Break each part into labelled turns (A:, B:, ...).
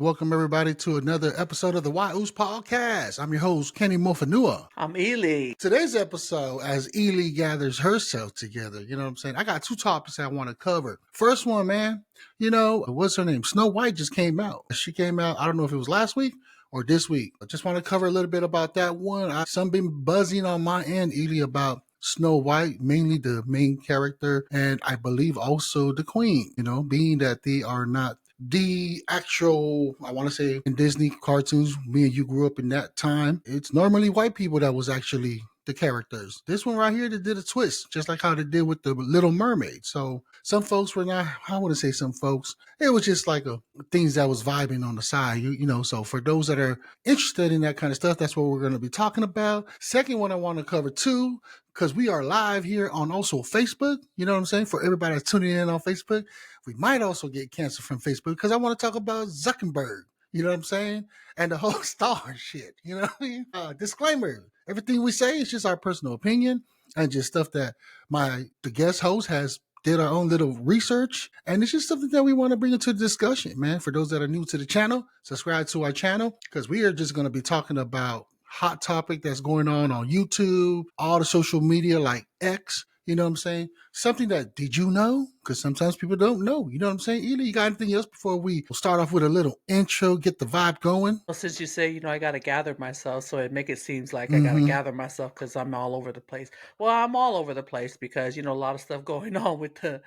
A: Welcome everybody to another episode of the Why-Oos Podcast. I'm your host, Kenny Mofanua.
B: I'm Ely.
A: Today's episode, as Ely gathers herself together, you know what I'm saying? I got two topics I want to cover. First one, man, what's her name? Snow White just came out. She came out, I don't know if it was last week or this week. I just want to cover a little bit about that one. Some been buzzing on my end, Ely, about Snow White, mainly the main character, and I believe also the queen, being that they are not the actual, I want to say, in Disney cartoons, me and you grew up in that time, it's normally white people that was actually the characters. This one right here, they did a twist, just like how they did with the Little Mermaid. So some folks were not, I wouldn't say some folks, it was just like things that was vibing on the side, so for those that are interested in that kind of stuff, that's what we're going to be talking about. Second one I want to cover too, because we are live here on also Facebook, you know what I'm saying, for everybody that's tuning in on Facebook. We might also get canceled from Facebook because I want to talk about Zuckerberg, you know what I'm saying? And the whole star shit, you know what I mean? Disclaimer, everything we say is just our personal opinion and just stuff that the guest host has did our own little research. And it's just something that we want to bring into the discussion, man. For those that are new to the channel, subscribe to our channel because we are just going to be talking about hot topic that's going on YouTube, all the social media like X. You know what I'm saying? Something that, did you know? Because sometimes people don't know. You know what I'm saying? Ely, you got anything else before we start off with a little intro, get the vibe going?
B: Well, since you say, I got to gather myself, so it make it seems like I got to gather myself because I'm all over the place. Well, I'm all over the place because, a lot of stuff going on with the,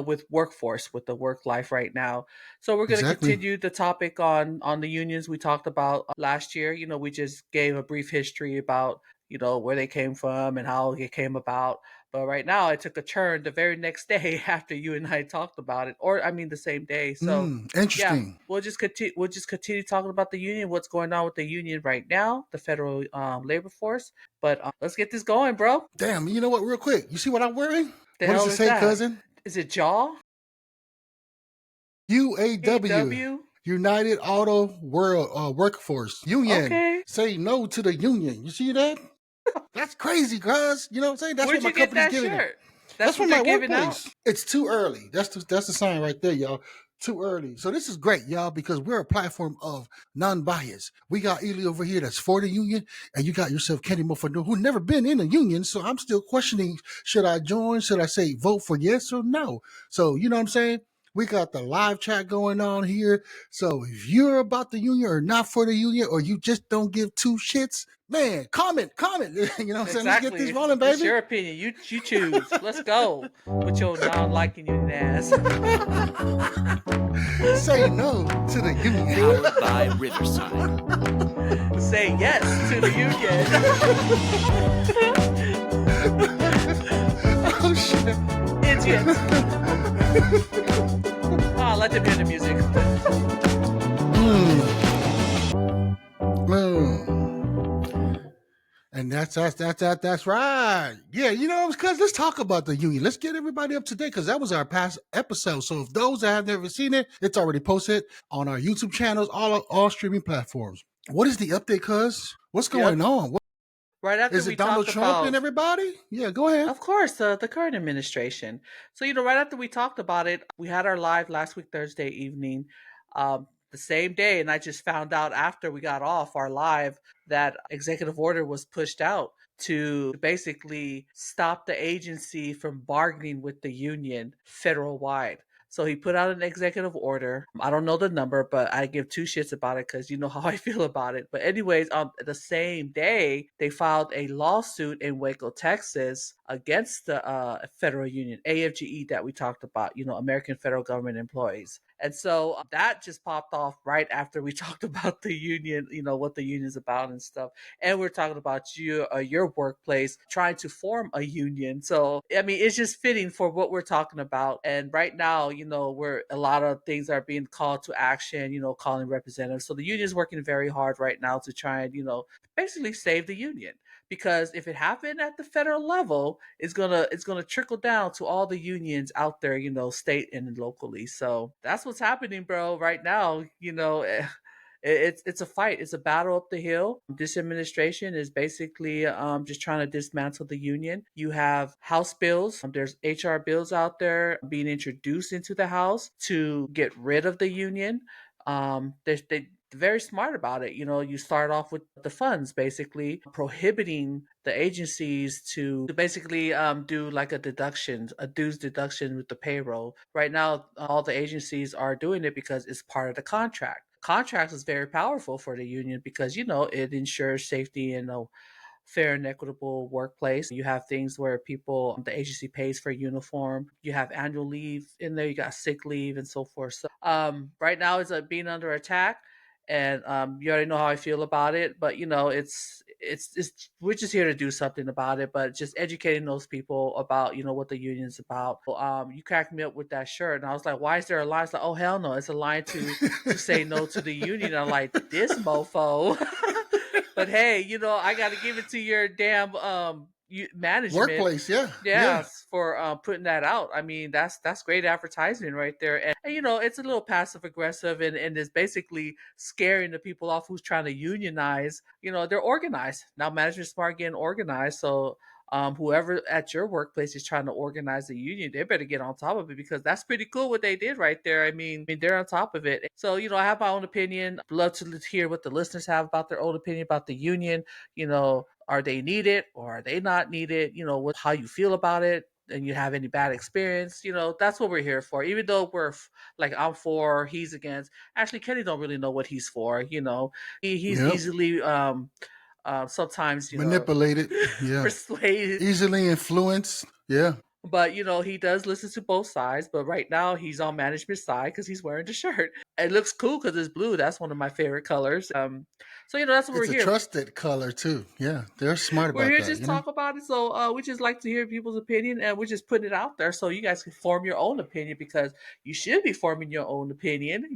B: with workforce, with the work life right now. So we're going to continue the topic on the unions we talked about last year. We just gave a brief history about, where they came from and how it came about. But right now, it took a turn the very next day after you and I talked about it, or I mean, the same day. So
A: interesting.
B: Yeah, we'll just continue talking about the union, what's going on with the union right now, the federal labor force. But let's get this going, bro.
A: Damn, you know what? Real quick, you see what I'm wearing?
B: The
A: What
B: hell
A: does it
B: is
A: say,
B: that?
A: cousin?
B: Is it Jaw?
A: UAW. United Auto Workforce Union.
B: Okay.
A: Say no to the union. You see that? That's crazy, cuz. You know what I'm saying? That's
B: Where'd
A: what my
B: you get
A: company's
B: that
A: giving
B: shirt?
A: it.
B: That's
A: from
B: what
A: my
B: they're giving
A: workplace.
B: out.
A: It's too early. That's the sign right there, y'all. Too early. So this is great, y'all, because we're a platform of non-bias. We got Ely over here that's for the union, and you got yourself Kenny Mofano, who never been in a union. So I'm still questioning, should I join? Should I say vote for yes or no? So you know what I'm saying? We got the live chat going on here. So if you're about the union or not for the union, or you just don't give two shits, man, comment. You know what I'm saying? Let's get this rolling, baby.
B: It's your opinion. You choose. Let's go with your non-liking union ass.
A: Say no to the union.
C: Powered by Riverside.
B: Say yes to the union.
A: Oh shit!
B: Idiots. Let them hear the music.
A: And that's right. Yeah, because let's talk about the union. Let's get everybody up to date because that was our past episode. So if those that have never seen it, it's already posted on our YouTube channels, all streaming platforms. What is the update, cuz? What's going on?
B: Right after
A: is it Donald Trump and everybody? Yeah, go ahead.
B: Of course, the current administration. So, right after we talked about it, we had our live last week, Thursday evening, the same day. And I just found out after we got off our live that executive order was pushed out to basically stop the agency from bargaining with the union federal wide. So he put out an executive order. I don't know the number, but I give two shits about it because you know how I feel about it. But anyways, the same day, they filed a lawsuit in Waco, Texas against the federal union, AFGE, that we talked about, American Federal Government Employees. And so that just popped off right after we talked about the union, what the union's about and stuff. And we're talking about your workplace trying to form a union. So, I mean, it's just fitting for what we're talking about. And right now, where a lot of things are being called to action, calling representatives. So the union is working very hard right now to try and, basically save the union. Because if it happened at the federal level, it's gonna trickle down to all the unions out there, state and locally. So that's what's happening, bro. Right now, it's a fight. It's a battle up the hill. This administration is basically just trying to dismantle the union. You have House bills. There's HR bills out there being introduced into the House to get rid of the union. They're very smart about it. You start off with the funds, basically prohibiting the agencies to basically do like a dues deduction with the payroll. Right now, all the agencies are doing it because it's part of the contract. Contracts is very powerful for the union because it ensures safety and fair and equitable workplace. You have things where the agency pays for uniform. You have annual leave in there. You got sick leave and so forth. So, right now it's being under attack, and you already know how I feel about it. But it's we're just here to do something about it. But just educating those people about what the union's about. You cracked me up with that shirt, and I was like, why is there a line? It's like, oh hell no, it's a line to say no to the union. I'm like, this mofo. But hey, I got to give it to your damn management.
A: Workplace, yeah, yeah.
B: Yes, for putting that out. I mean, that's great advertising right there. And it's a little passive aggressive, and is basically scaring the people off who's trying to unionize. They're organized now. Management smart getting organized, so whoever at your workplace is trying to organize the union, they better get on top of it because that's pretty cool what they did right there. I mean, they're on top of it. So, I have my own opinion. Love to hear what the listeners have about their own opinion about the union. Are they needed or are they not needed? How you feel about it. And you have any bad experience, that's what we're here for. Even though like I'm for, he's against. Actually, Kenny don't really know what he's for. He's
A: Yep.
B: easily sometimes
A: Manipulated, yeah.
B: persuaded.
A: Easily influenced, yeah.
B: But he does listen to both sides. But right now he's on management side because he's wearing the shirt. It looks cool because it's blue. That's one of my favorite colors. So that's what we're
A: It's a
B: here.
A: trusted color too. Yeah, they're smart
B: We're
A: about
B: here to
A: that,
B: just talk about it. So we just like to hear people's opinion, and we're just putting it out there so you guys can form your own opinion because you should be forming your own opinion.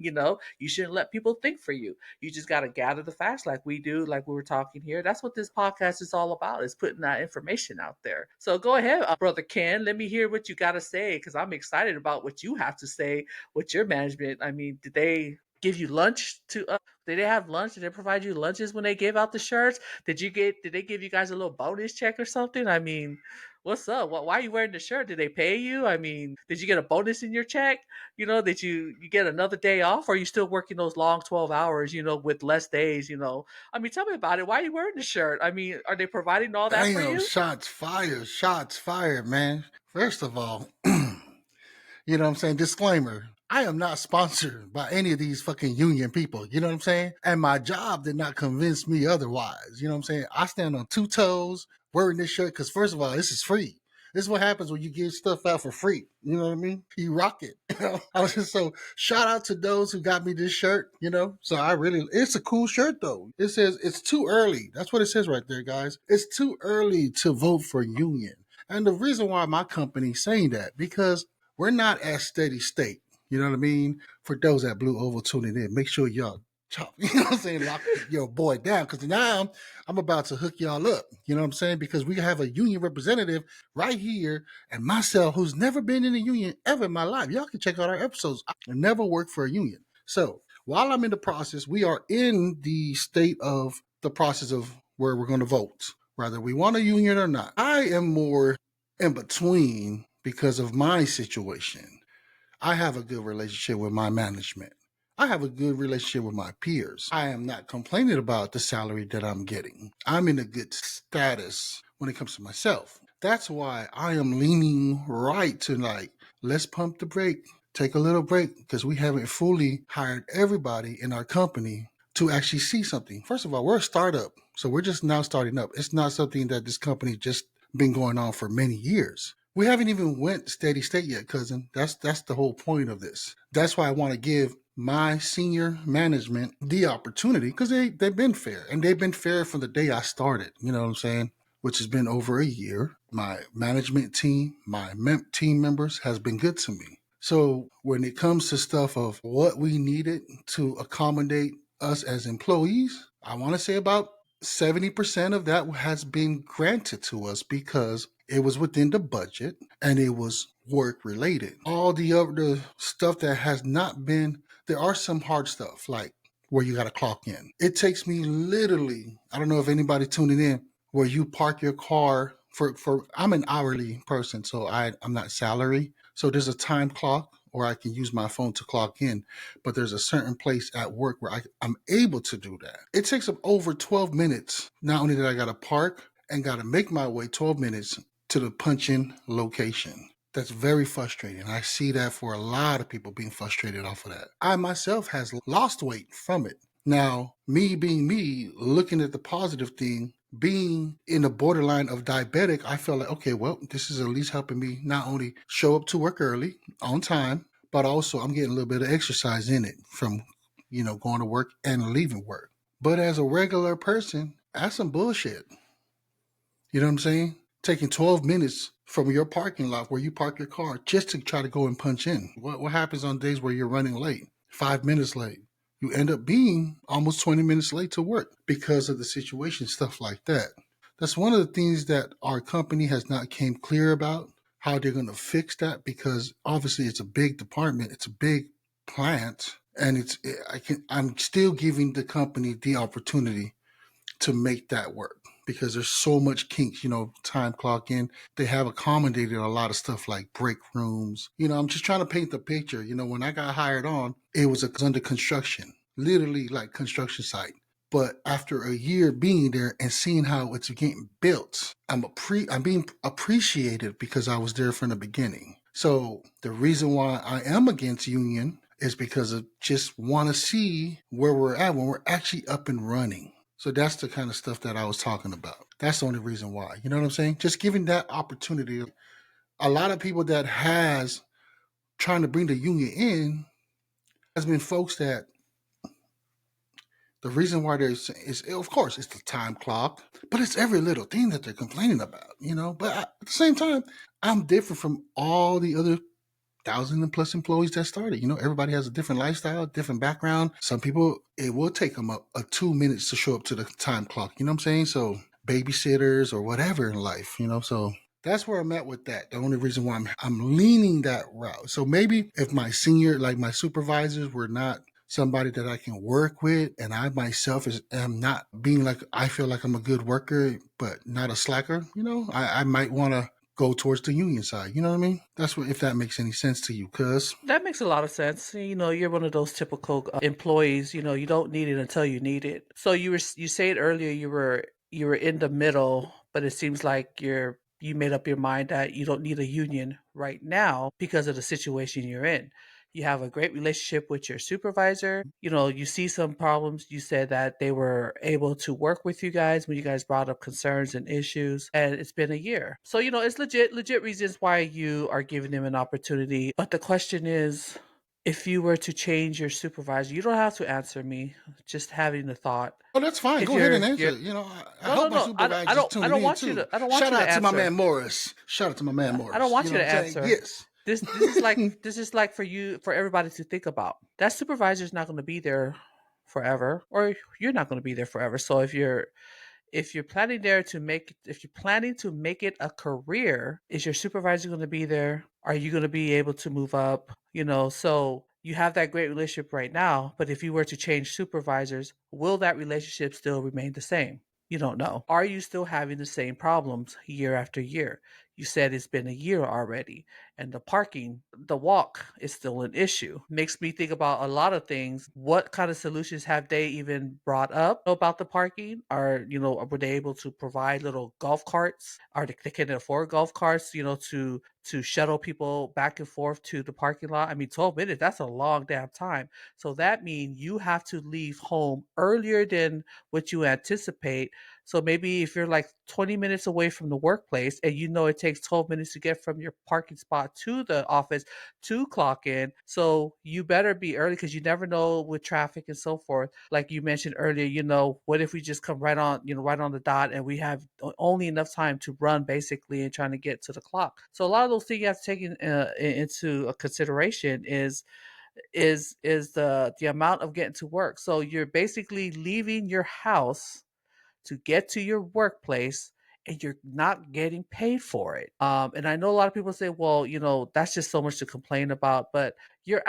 B: You shouldn't let people think for you. You just got to gather the facts like we do, like we were talking here. That's what this podcast is all about, is putting that information out there. So go ahead, Brother Ken. Let me hear what you got to say because I'm excited about what you have to say with your management. I mean, did they give you lunch to did they have lunch? Did they provide you lunches when they gave out the shirts? Did they give you guys a little bonus check or something? I mean, what's up? Why are you wearing the shirt? Did they pay you? I mean, did you get a bonus in your check? Did you get another day off? Or are you still working those long 12 hours, with less days, I mean, tell me about it. Why are you wearing the shirt? I mean, are they providing all that for
A: Damn,
B: you?
A: shots fired, man. First of all, you know what I'm saying? Disclaimer. I am not sponsored by any of these fucking union people. You know what I'm saying? And my job did not convince me otherwise. You know what I'm saying? I stand on two toes wearing this shirt because, first of all, this is free. This is what happens when you give stuff out for free. You know what I mean? You rock it. I was just so shout out to those who got me this shirt, So it's a cool shirt though. It says it's too early. That's what it says right there, guys. It's too early to vote for union. And the reason why my company's saying that, because we're not at steady state. You know what I mean? For those at Blue Oval tuning in, make sure y'all chop, what I'm saying, lock your boy down. Because now I'm about to hook y'all up. You know what I'm saying? Because we have a union representative right here and myself who's never been in a union ever in my life. Y'all can check out our episodes. I never worked for a union. So while I'm in the process, we are in the state of the process of where we're going to vote, whether we want a union or not. I am more in between because of my situation. I have a good relationship with my management. I have a good relationship with my peers. I am not complaining about the salary that I'm getting. I'm in a good status when it comes to myself. That's why I am leaning right to let's pump the brake, take a little break, because we haven't fully hired everybody in our company to actually see something. First of all, we're a startup, so we're just now starting up. It's not something that this company just been going on for many years. We haven't even went steady state yet, cousin. That's the whole point of this. That's why I want to give my senior management the opportunity because they've been fair and they've been fair from the day I started. You know what I'm saying? Which has been over a year. My management team, my team members has been good to me. So when it comes to stuff of what we needed to accommodate us as employees, I want to say about 70% of that has been granted to us because it was within the budget and it was work related. All the other stuff that has not been, there are some hard stuff like where you got to clock in. It takes me literally, I don't know if anybody tuning in, where you park your car for I'm an hourly person, so I'm not salary. So there's a time clock or I can use my phone to clock in. But there's a certain place at work where I'm able to do that. It takes up over 12 minutes. Not only that I got to park and got to make my way 12 minutes to the punch in location. That's very frustrating. I see that for a lot of people being frustrated off of that. I myself has lost weight from it. Now, me being me, looking at the positive thing, being in the borderline of diabetic, I felt like, okay, well, this is at least helping me not only show up to work early on time, but also I'm getting a little bit of exercise in it from, going to work and leaving work. But as a regular person, that's some bullshit. You know what I'm saying? Taking 12 minutes from your parking lot where you park your car just to try to go and punch in. What happens on days where you're running late? 5 minutes late. You end up being almost 20 minutes late to work because of the situation, stuff like that. That's one of the things that our company has not came clear about how they're going to fix that, because obviously it's a big department, it's a big plant, and I'm still giving the company the opportunity to make that work because there's so much kinks, time clock in. They have accommodated a lot of stuff like break rooms. I'm just trying to paint the picture. When I got hired on, it was under construction, literally like construction site. But after a year being there and seeing how it's getting built, I'm being appreciated because I was there from the beginning. So the reason why I am against union is because I just want to see where we're at when we're actually up and running. So that's the kind of stuff that I was talking about. That's the only reason why. You know what I'm saying? Just giving that opportunity. A lot of people that has trying to bring the union in has been folks that the reason why there's is, of course, it's the time clock, but it's every little thing that they're complaining about. But at the same time, I'm different from all the other 1,000 and plus employees that started. Everybody has a different lifestyle, different background. Some people, it will take them a 2 minutes to show up to the time clock. You know what I'm saying? So babysitters or whatever in life. So that's where I'm at with that. The only reason why I'm leaning that route. So maybe if my senior, like my supervisors, were not somebody that I can work with, and I myself am not being like, I feel like I'm a good worker, but not a slacker, I might want to go towards the union side. You know what I mean? That's what, if that makes any sense to you, cuz.
B: That makes a lot of sense. You're one of those typical employees. You don't need it until you need it. So you said earlier you were in the middle, but it seems like you made up your mind that you don't need a union right now because of the situation you're in. You have a great relationship with your supervisor. You see some problems. You said that they were able to work with you guys when you guys brought up concerns and issues, and it's been a year. So, it's legit reasons why you are giving them an opportunity. But the question is, if you were to change your supervisor, you don't have to answer me, just having the thought.
A: Oh, that's fine.
B: If
A: Go ahead and
B: you're
A: answer it. I
B: no, no,
A: hope my
B: no.
A: supervisor's
B: I
A: tuning
B: don't
A: in
B: want you
A: too.
B: to I don't want
A: Shout
B: you to
A: out to my man
B: answer.
A: Morris. Shout out to my man
B: I don't
A: Morris. You
B: want
A: know
B: you
A: what
B: to
A: I'm saying?
B: answer.
A: Yes.
B: This is like for everybody to think about. That supervisor is not going to be there forever, or you're not going to be there forever. So if you're planning to make it a career, is your supervisor going to be there? Are you going to be able to move up? So you have that great relationship right now, but if you were to change supervisors, will that relationship still remain the same? You don't know. Are you still having the same problems year after year? You said it's been a year already, and the walk is still an issue. Makes me think about a lot of things. What kind of solutions have they even brought up about the parking? Were they able to provide little golf carts? They can afford golf carts, to shuttle people back and forth to the parking lot? I mean, 12 minutes, that's a long damn time. So that means you have to leave home earlier than what you anticipate. So maybe if you're like 20 minutes away from the workplace and it takes 12 minutes to get from your parking spot to the office to clock in, so you better be early because you never know with traffic and so forth. Like you mentioned earlier, what if we just come right on the dot and we have only enough time to run basically and trying to get to the clock. So a lot of those things you have to take into a consideration is the amount of getting to work. So you're basically leaving your house to get to your workplace, and you're not getting paid for it. And I know a lot of people say, well, that's just so much to complain about, but your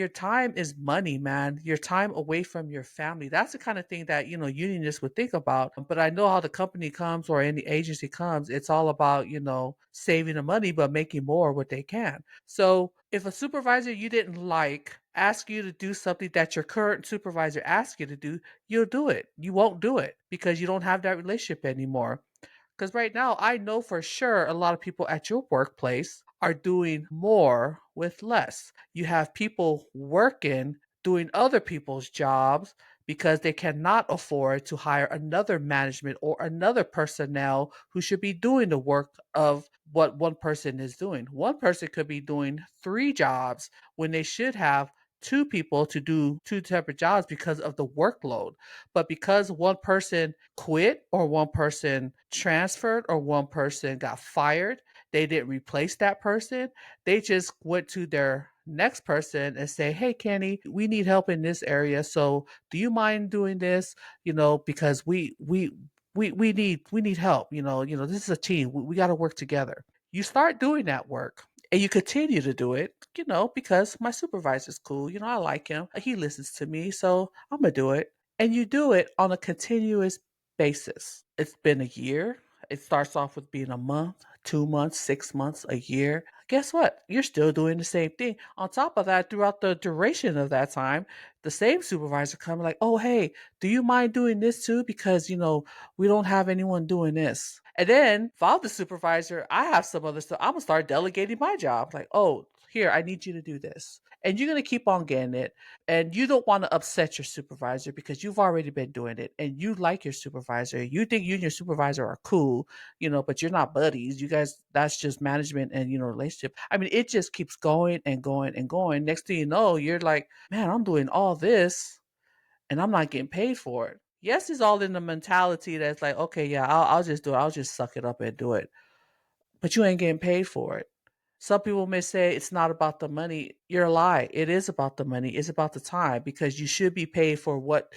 B: time is money, man. Your time away from your family. That's the kind of thing that, unionists would think about. But I know how the company comes or any agency comes. It's all about, saving the money, but making more what they can. So if a supervisor you didn't like ask you to do something that your current supervisor asked you to do, you'll do it. You won't do it because you don't have that relationship anymore. Because right now, I know for sure a lot of people at your workplace are doing more with less. You have people working, doing other people's jobs because they cannot afford to hire another management or another personnel who should be doing the work of what one person is doing. One person could be doing three jobs when they should have two people to do two separate jobs because of the workload. But because one person quit or one person transferred or one person got fired, they didn't replace that person. They just went to their next person and say, "Hey Kenny, we need help in this area. So do you mind doing this? Because we need help. This is a team. We got to work together." You start doing that work and you continue to do it, because my supervisor's cool. I like him. He listens to me, so I'm gonna do it. And you do it on a continuous basis. It's been a year. It starts off with being a month, 2 months, 6 months, a year. Guess what? You're still doing the same thing. On top of that, throughout the duration of that time, the same supervisor come like, "Oh, hey, do you mind doing this too? Because we don't have anyone doing this." And then, if I'm the supervisor, I have some other stuff. I'm gonna start delegating my job. Like, "Oh, here, I need you to do this," and you're gonna keep on getting it. And you don't want to upset your supervisor because you've already been doing it and you like your supervisor. You think you and your supervisor are cool, but you're not buddies. You guys, that's just management and, relationship. I mean, it just keeps going and going and going. Next thing you know, you're like, man, I'm doing all this and I'm not getting paid for it. Yes, it's all in the mentality that's like, okay, yeah, I'll just do it. I'll just suck it up and do it. But you ain't getting paid for it. Some people may say it's not about the money. You're a lie. It is about the money. It's about the time because you should be paid for what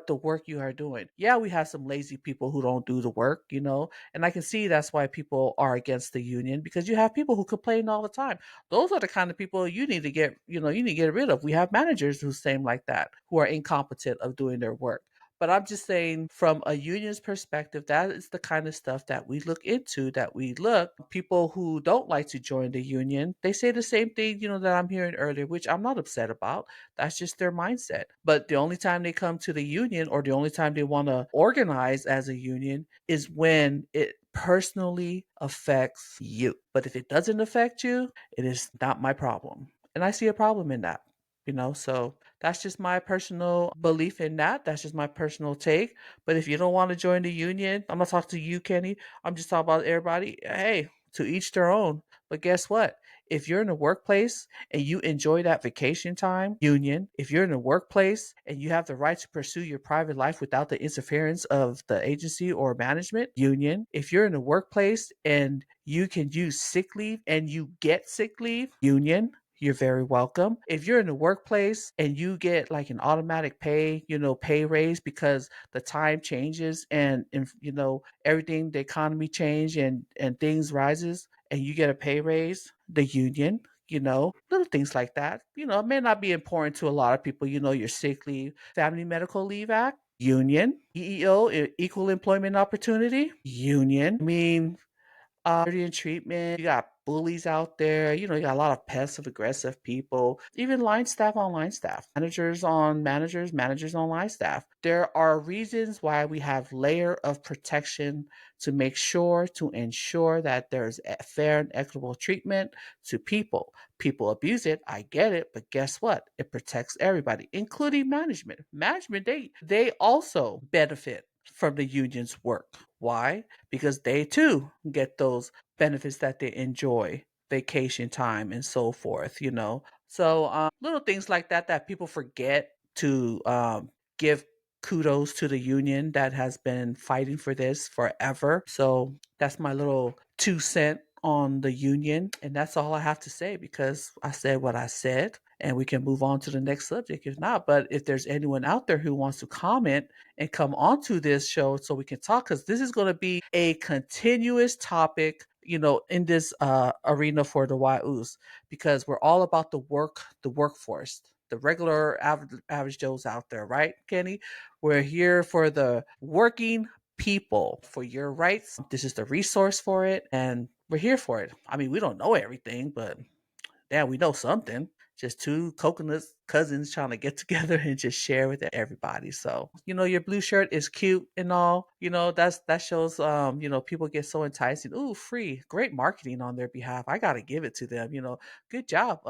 B: the work you are doing. Yeah, we have some lazy people who don't do the work, and I can see that's why people are against the union because you have people who complain all the time. Those are the kind of people you need to get rid of. We have managers who seem like that, who are incompetent of doing their work. But I'm just saying, from a union's perspective, that is the kind of stuff that we look into, that we look. People who don't like to join the union, they say the same thing, that I'm hearing earlier, which I'm not upset about. That's just their mindset. But the only time they come to the union or the only time they want to organize as a union is when it personally affects you. But if it doesn't affect you, it is not my problem. And I see a problem in that. So that's just my personal belief in that. That's just my personal take. But if you don't want to join the union, I'm not talking to you, Kenny. I'm just talking about everybody. Hey, to each their own. But guess what? If you're in the workplace and you enjoy that vacation time, union. If you're in the workplace and you have the right to pursue your private life without the interference of the agency or management, union. If you're in the workplace and you can use sick leave and you get sick leave, union. You're very welcome. If you're in the workplace and you get like an automatic pay raise because the time changes and everything, the economy change and things rises and you get a pay raise, the union, little things like that. It may not be important to a lot of people, your sick leave, Family Medical Leave Act, union, EEO, Equal Employment Opportunity, union. I mean, and treatment. You got bullies out there. You got a lot of passive aggressive people, even line staff on line staff, managers on managers, managers on line staff. There are reasons why we have layer of protection to ensure that there's a fair and equitable treatment to people. People abuse it, I get it, but guess what? It protects everybody, including management. Management, they also benefit from the union's work. Why? Because they too get those benefits that they enjoy, vacation time and so forth, So little things like that people forget to give kudos to the union that has been fighting for this forever. So that's my little 2 cent on the union. And that's all I have to say because I said what I said and we can move on to the next subject if not. But if there's anyone out there who wants to comment and come onto this show so we can talk, because this is going to be a continuous topic, in this arena for the YUs, because we're all about the workforce, the regular average Joes out there, right, Kenny? We're here for the working people, for your rights. This is the resource for it, and we're here for it. I mean, we don't know everything, but yeah, we know something. Just two coconut cousins trying to get together and just share with everybody. So, your blue shirt is cute and all. That shows people get so enticing. Ooh, free. Great marketing on their behalf. I gotta give it to them. Good job.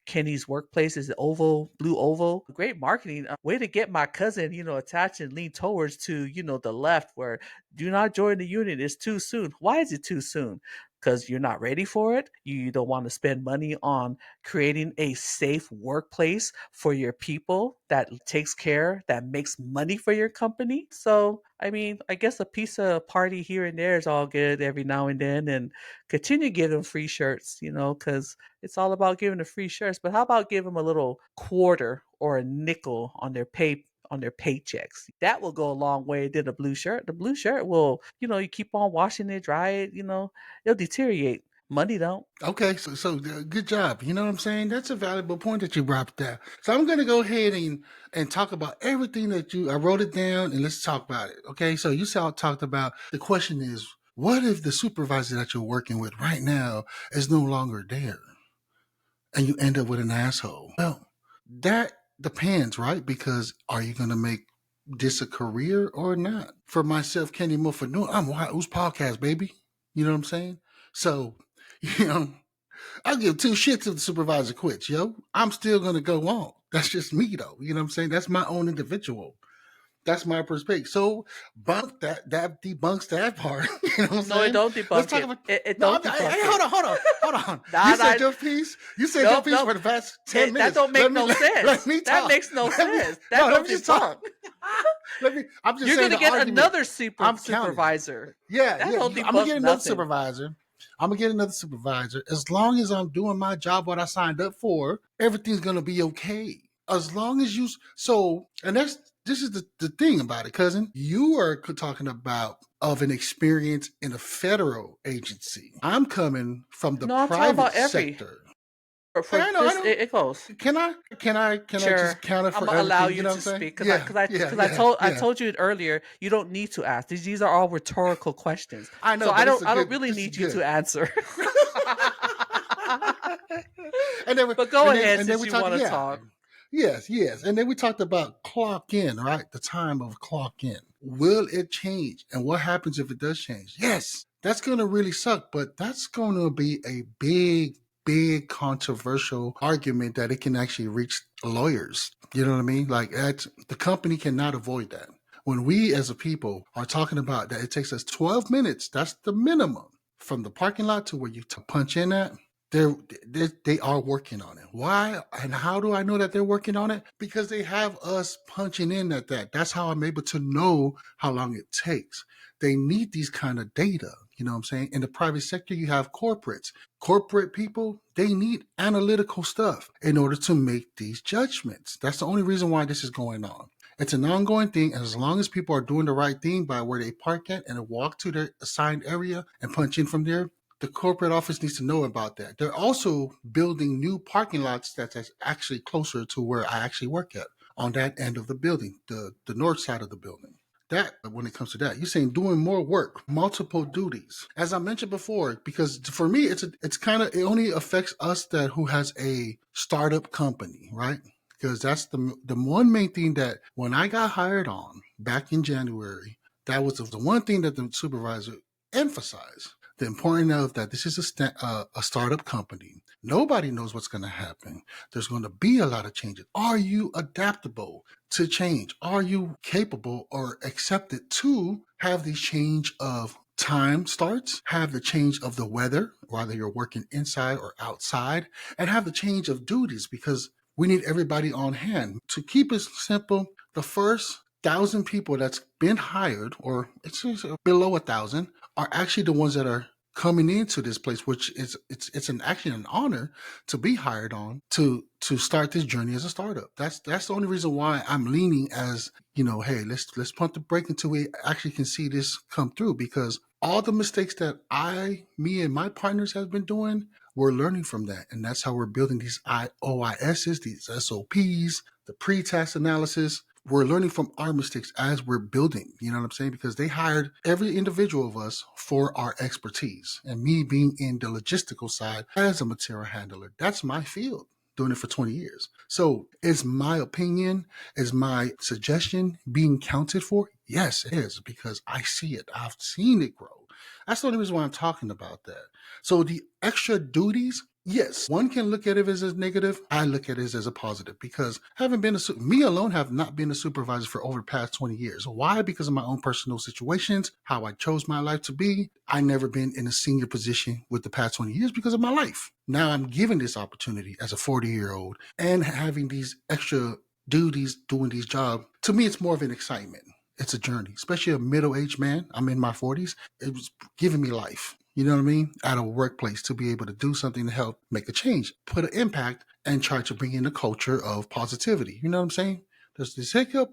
B: Kenny's workplace is the oval, blue oval. Great marketing. Way to get my cousin, attached and lean towards to, the left where do not join the union. It's too soon. Why is it too soon? Because you're not ready for it. You don't want to spend money on creating a safe workplace for your people that takes care, that makes money for your company. So, I mean, I guess a piece of party here and there is all good every now and then, and continue to give them free shirts, because it's all about giving the free shirts. But how about give them a little quarter or a nickel on their paychecks? That will go a long way than a blue shirt. The blue shirt will, you keep on washing it, dry it, it'll deteriorate. Money don't.
A: Okay, so good job. You know what I'm saying? That's a valuable point that you brought there. So I'm going to go ahead and talk about everything that I wrote it down and let's talk about it. Okay, so you talked about the question is, what if the supervisor that you're working with right now is no longer there and you end up with an asshole? Well, that depends, right? Because are you going to make this a career or not? For myself, Kenny Muffin, I'm Who's Podcast, baby. You know what I'm saying? So, you know, I'll give two shits if the supervisor quits, yo. I'm still going to go on. That's just me, though. You know what I'm saying? That's my own individual. That's my perspective. So that debunks that part. You know what I'm
B: No, it
A: saying?
B: don't
A: Let's
B: debunk
A: talk
B: it.
A: about.
B: It
A: No,
B: don't debunk
A: hey,
B: it.
A: hold on.
B: Nah,
A: You said your piece. You said your piece
B: nope.
A: for the past 10
B: That
A: minutes.
B: don't make no sense.
A: Let me talk.
B: That makes no sense. That
A: No, let
B: don't
A: me just
B: debunk.
A: talk. I'm just
B: You're
A: saying
B: gonna
A: the
B: get
A: argument.
B: another
A: I'm counting.
B: supervisor.
A: Yeah,
B: That
A: yeah.
B: don't
A: I'm
B: debunk
A: gonna get another
B: nothing.
A: supervisor. I'm gonna get another supervisor. As long as I'm doing my job, what I signed up for, everything's gonna be okay. As long as you and this is the thing about it, cousin. You are talking about of an experience in a federal agency. I'm coming from the
B: No, I'm talking
A: private
B: about every.
A: sector.
B: For
A: I know.
B: this, it goes.
A: Can I
B: Sure,
A: just counter
B: I'm
A: for
B: gonna allow
A: everything? You
B: you
A: know what
B: to
A: I'm saying?
B: speak
A: Yeah, yeah.
B: I told you it earlier. You don't need to ask. These are all rhetorical questions.
A: I
B: So
A: know, but
B: I don't really
A: this is
B: need you
A: good.
B: to answer.
A: and then we,
B: But go ahead
A: and then
B: since
A: we
B: you
A: talked.
B: want to
A: Yeah,
B: talk.
A: yes, and then we talked about clock in, right? The time of clock in. Will it change, and what happens if it does change? Yes, that's going to really suck, but that's going to be a big controversial argument that it can actually reach lawyers. You know what I mean? Like the company cannot avoid that. When we as a people are talking about that, it takes us 12 minutes. That's the minimum from the parking lot to where you punch in at. They are working on it. Why and how do I know that they're working on it? Because they have us punching in at that. That's how I'm able to know how long it takes. They need these kind of data. You know what I'm saying? In the private sector, you have corporates. Corporate people, they need analytical stuff in order to make these judgments. That's the only reason why this is going on. It's an ongoing thing, and as long as people are doing the right thing by where they park at and walk to their assigned area and punch in from there, the corporate office needs to know about that. They're also building new parking lots that's actually closer to where I actually work at, on that end of the building, the north side of the building. That, when it comes to that, you're saying doing more work, multiple duties. As I mentioned before, because for me, it's kind of, it only affects us that who has a startup company, right? Because that's the one main thing that when I got hired on back in January, that was the one thing that the supervisor emphasized. The importance of that this is a startup company. Nobody knows what's going to happen. There's going to be a lot of changes. Are you adaptable to change? Are you capable or accepted to have the change of time starts, have the change of the weather, whether you're working inside or outside, and have the change of duties because we need everybody on hand. To keep it simple, the first 1,000 people that's been hired, or it's below 1,000, are actually the ones that are coming into this place, which is it's an actually an honor to be hired on to start this journey as a startup. That's the only reason why I'm leaning as, hey, let's pump the brake until we actually can see this come through, because all the mistakes that me and my partners have been doing, we're learning from that. And that's how we're building these OISs, these SOPs, the pre-task analysis. We're learning from our mistakes as we're building, you know what I'm saying? Because they hired every individual of us for our expertise. And me being in the logistical side as a material handler, that's my field, doing it for 20 years. So is my opinion, is my suggestion being counted for? Yes, it is, because I see it. I've seen it grow. That's the only reason why I'm talking about that. So the extra duties, yes, one can look at it as a negative. I look at it as a positive, because having been me alone have not been a supervisor for over the past 20 years. Why? Because of my own personal situations, how I chose my life to be. I never been in a senior position with the past 20 years because of my life. Now I'm given this opportunity as a 40-year-old and having these extra duties doing these jobs. To me, it's more of an excitement. It's a journey, especially a middle-aged man. I'm in my 40s. It was giving me life. You know what I mean? At a workplace, to be able to do something to help make a change, put an impact, and try to bring in a culture of positivity. You know what I'm saying? There's this hiccup,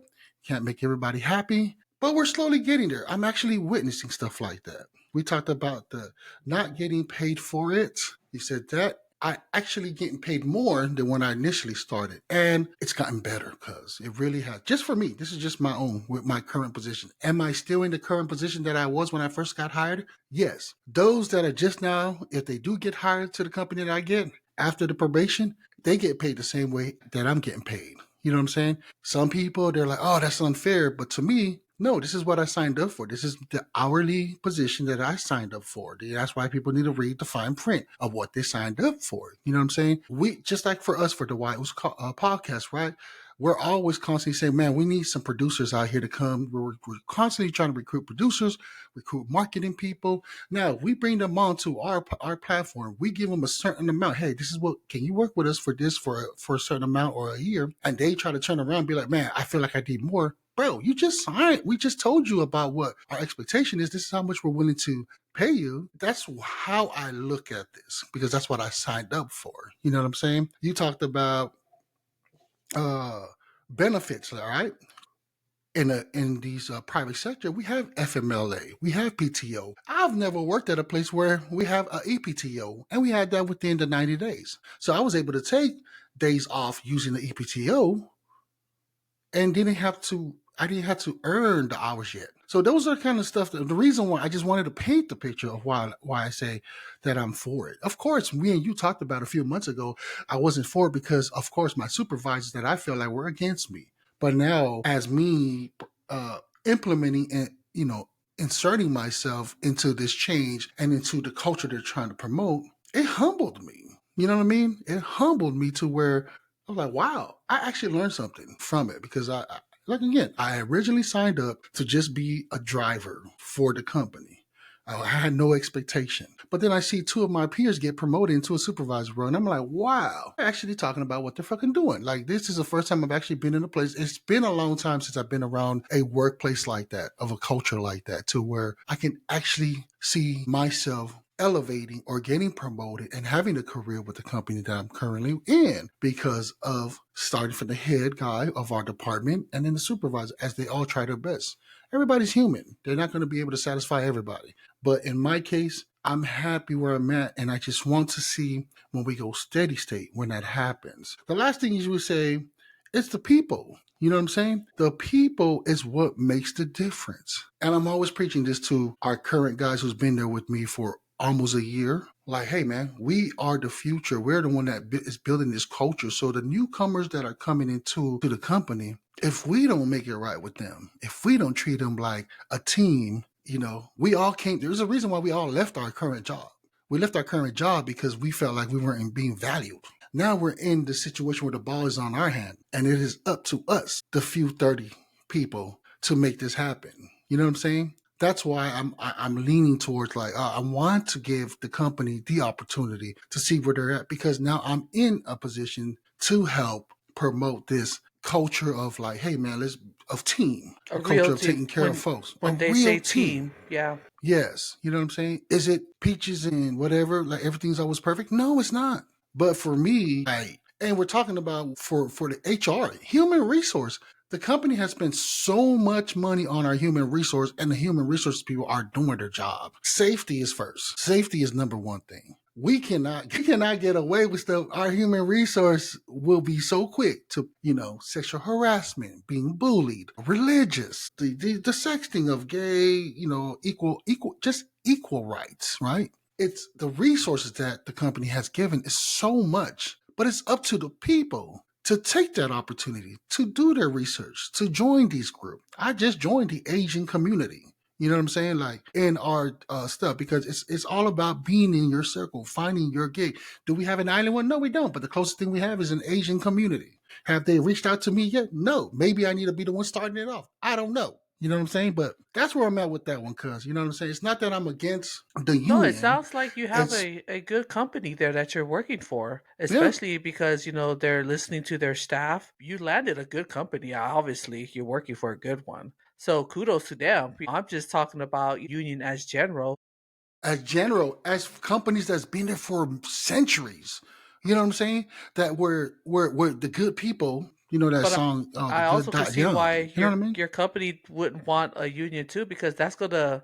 A: can't make everybody happy, but we're slowly getting there. I'm actually witnessing stuff like that. We talked about the not getting paid for it. You said that. I actually getting paid more than when I initially started. And it's gotten better, because it really has. Just for me, this is just my own with my current position. Am I still in the current position that I was when I first got hired? Yes. Those that are just now, if they do get hired to the company that I get after the probation, they get paid the same way that I'm getting paid. You know what I'm saying? Some people, they're like, oh, that's unfair. But to me, no, this is what I signed up for. This is the hourly position that I signed up for. That's why people need to read the fine print of what they signed up for. You know what I'm saying? We, just like for us, for the Why It Was podcast, right? We're always constantly saying, man, we need some producers out here to come. We're constantly trying to recruit producers, recruit marketing people. Now, we bring them on to our platform. We give them a certain amount. Hey, this is what, can you work with us for this for a certain amount or a year? And they try to turn around and be like, man, I feel like I need more. Bro, you just signed. We just told you about what our expectation is. This is how much we're willing to pay you. That's how I look at this, because that's what I signed up for. You know what I'm saying? You talked about benefits, all right? In these private sector, we have FMLA, we have PTO. I've never worked at a place where we have a EPTO, and we had that within the 90 days. So I was able to take days off using the EPTO and I didn't have to earn the hours yet. So those are kind of stuff that, the reason why I just wanted to paint the picture of why I say that I'm for it. Of course, me and you talked about a few months ago, I wasn't for it because, of course, my supervisors that I felt like were against me. But now, as me implementing and inserting myself into this change and into the culture they're trying to promote, it humbled me. You know what I mean? It humbled me to where I was like, wow, I actually learned something from it, because like again, I originally signed up to just be a driver for the company. I had no expectation. But then I see two of my peers get promoted into a supervisor role, and I'm like, wow, they're actually talking about what they're fucking doing. Like, this is the first time I've actually been in a place. It's been a long time since I've been around a workplace like that, of a culture like that, to where I can actually see myself elevating or getting promoted and having a career with the company that I'm currently in, because of starting from the head guy of our department and then the supervisor, as they all try their best. Everybody's human. They're not going to be able to satisfy everybody. But in my case, I'm happy where I'm at, and I just want to see when we go steady state, when that happens. The last thing you would say, it's the people. You know what I'm saying? The people is what makes the difference. And I'm always preaching this to our current guys who's been there with me for almost a year. Like, hey, man, we are the future. We're the one that is building this culture. So the newcomers that are coming into the company, if we don't make it right with them, if we don't treat them like a team, we all came. There's a reason why we all left our current job. We left our current job because we felt like we weren't being valued. Now we're in the situation where the ball is on our hand, and it is up to us, the few 30 people, to make this happen. You know what I'm saying? That's why I'm leaning towards, like, I want to give the company the opportunity to see where they're at, because now I'm in a position to help promote this culture of, like, hey, man, of team,
B: A
A: a
B: real
A: culture of
B: team.
A: taking care of folks, a
B: When they
A: real
B: say
A: team.
B: team, yeah.
A: Yes, you know what I'm saying? Is it peaches and whatever, like everything's always perfect? No, it's not. But for me, and we're talking about for the HR, human resource. The company has spent so much money on our human resource, and the human resource people are doing their job. Safety is first. Safety is number one thing. We cannot get away with stuff. Our human resource will be so quick to, sexual harassment, being bullied, religious, the sexting of gay, just equal rights, right? It's the resources that the company has given is so much, but it's up to the people to take that opportunity, to do their research, to join these groups. I just joined the Asian community. You know what I'm saying? Like in our stuff, because it's all about being in your circle, finding your gig. Do we have an island one? No, we don't. But the closest thing we have is an Asian community. Have they reached out to me yet? No. Maybe I need to be the one starting it off. I don't know. You know what I'm saying? But that's where I'm at with that one, cuz. You know what I'm saying? It's not that I'm against the
B: No, it
A: union.
B: sounds like you have
A: It's,
B: a good company there that you're working for,
A: yeah,
B: especially because, they're listening to their staff. You landed a good company. Obviously, you're working for a good one. So kudos to them. I'm just talking about union as general.
A: as general, as companies that's been there for centuries. You know what I'm saying? That we're the good people. You know that
B: But
A: song, The
B: I
A: Good
B: also can
A: Dot
B: see
A: Young.
B: why
A: You know what I mean?
B: your company wouldn't want a union too, because that's gonna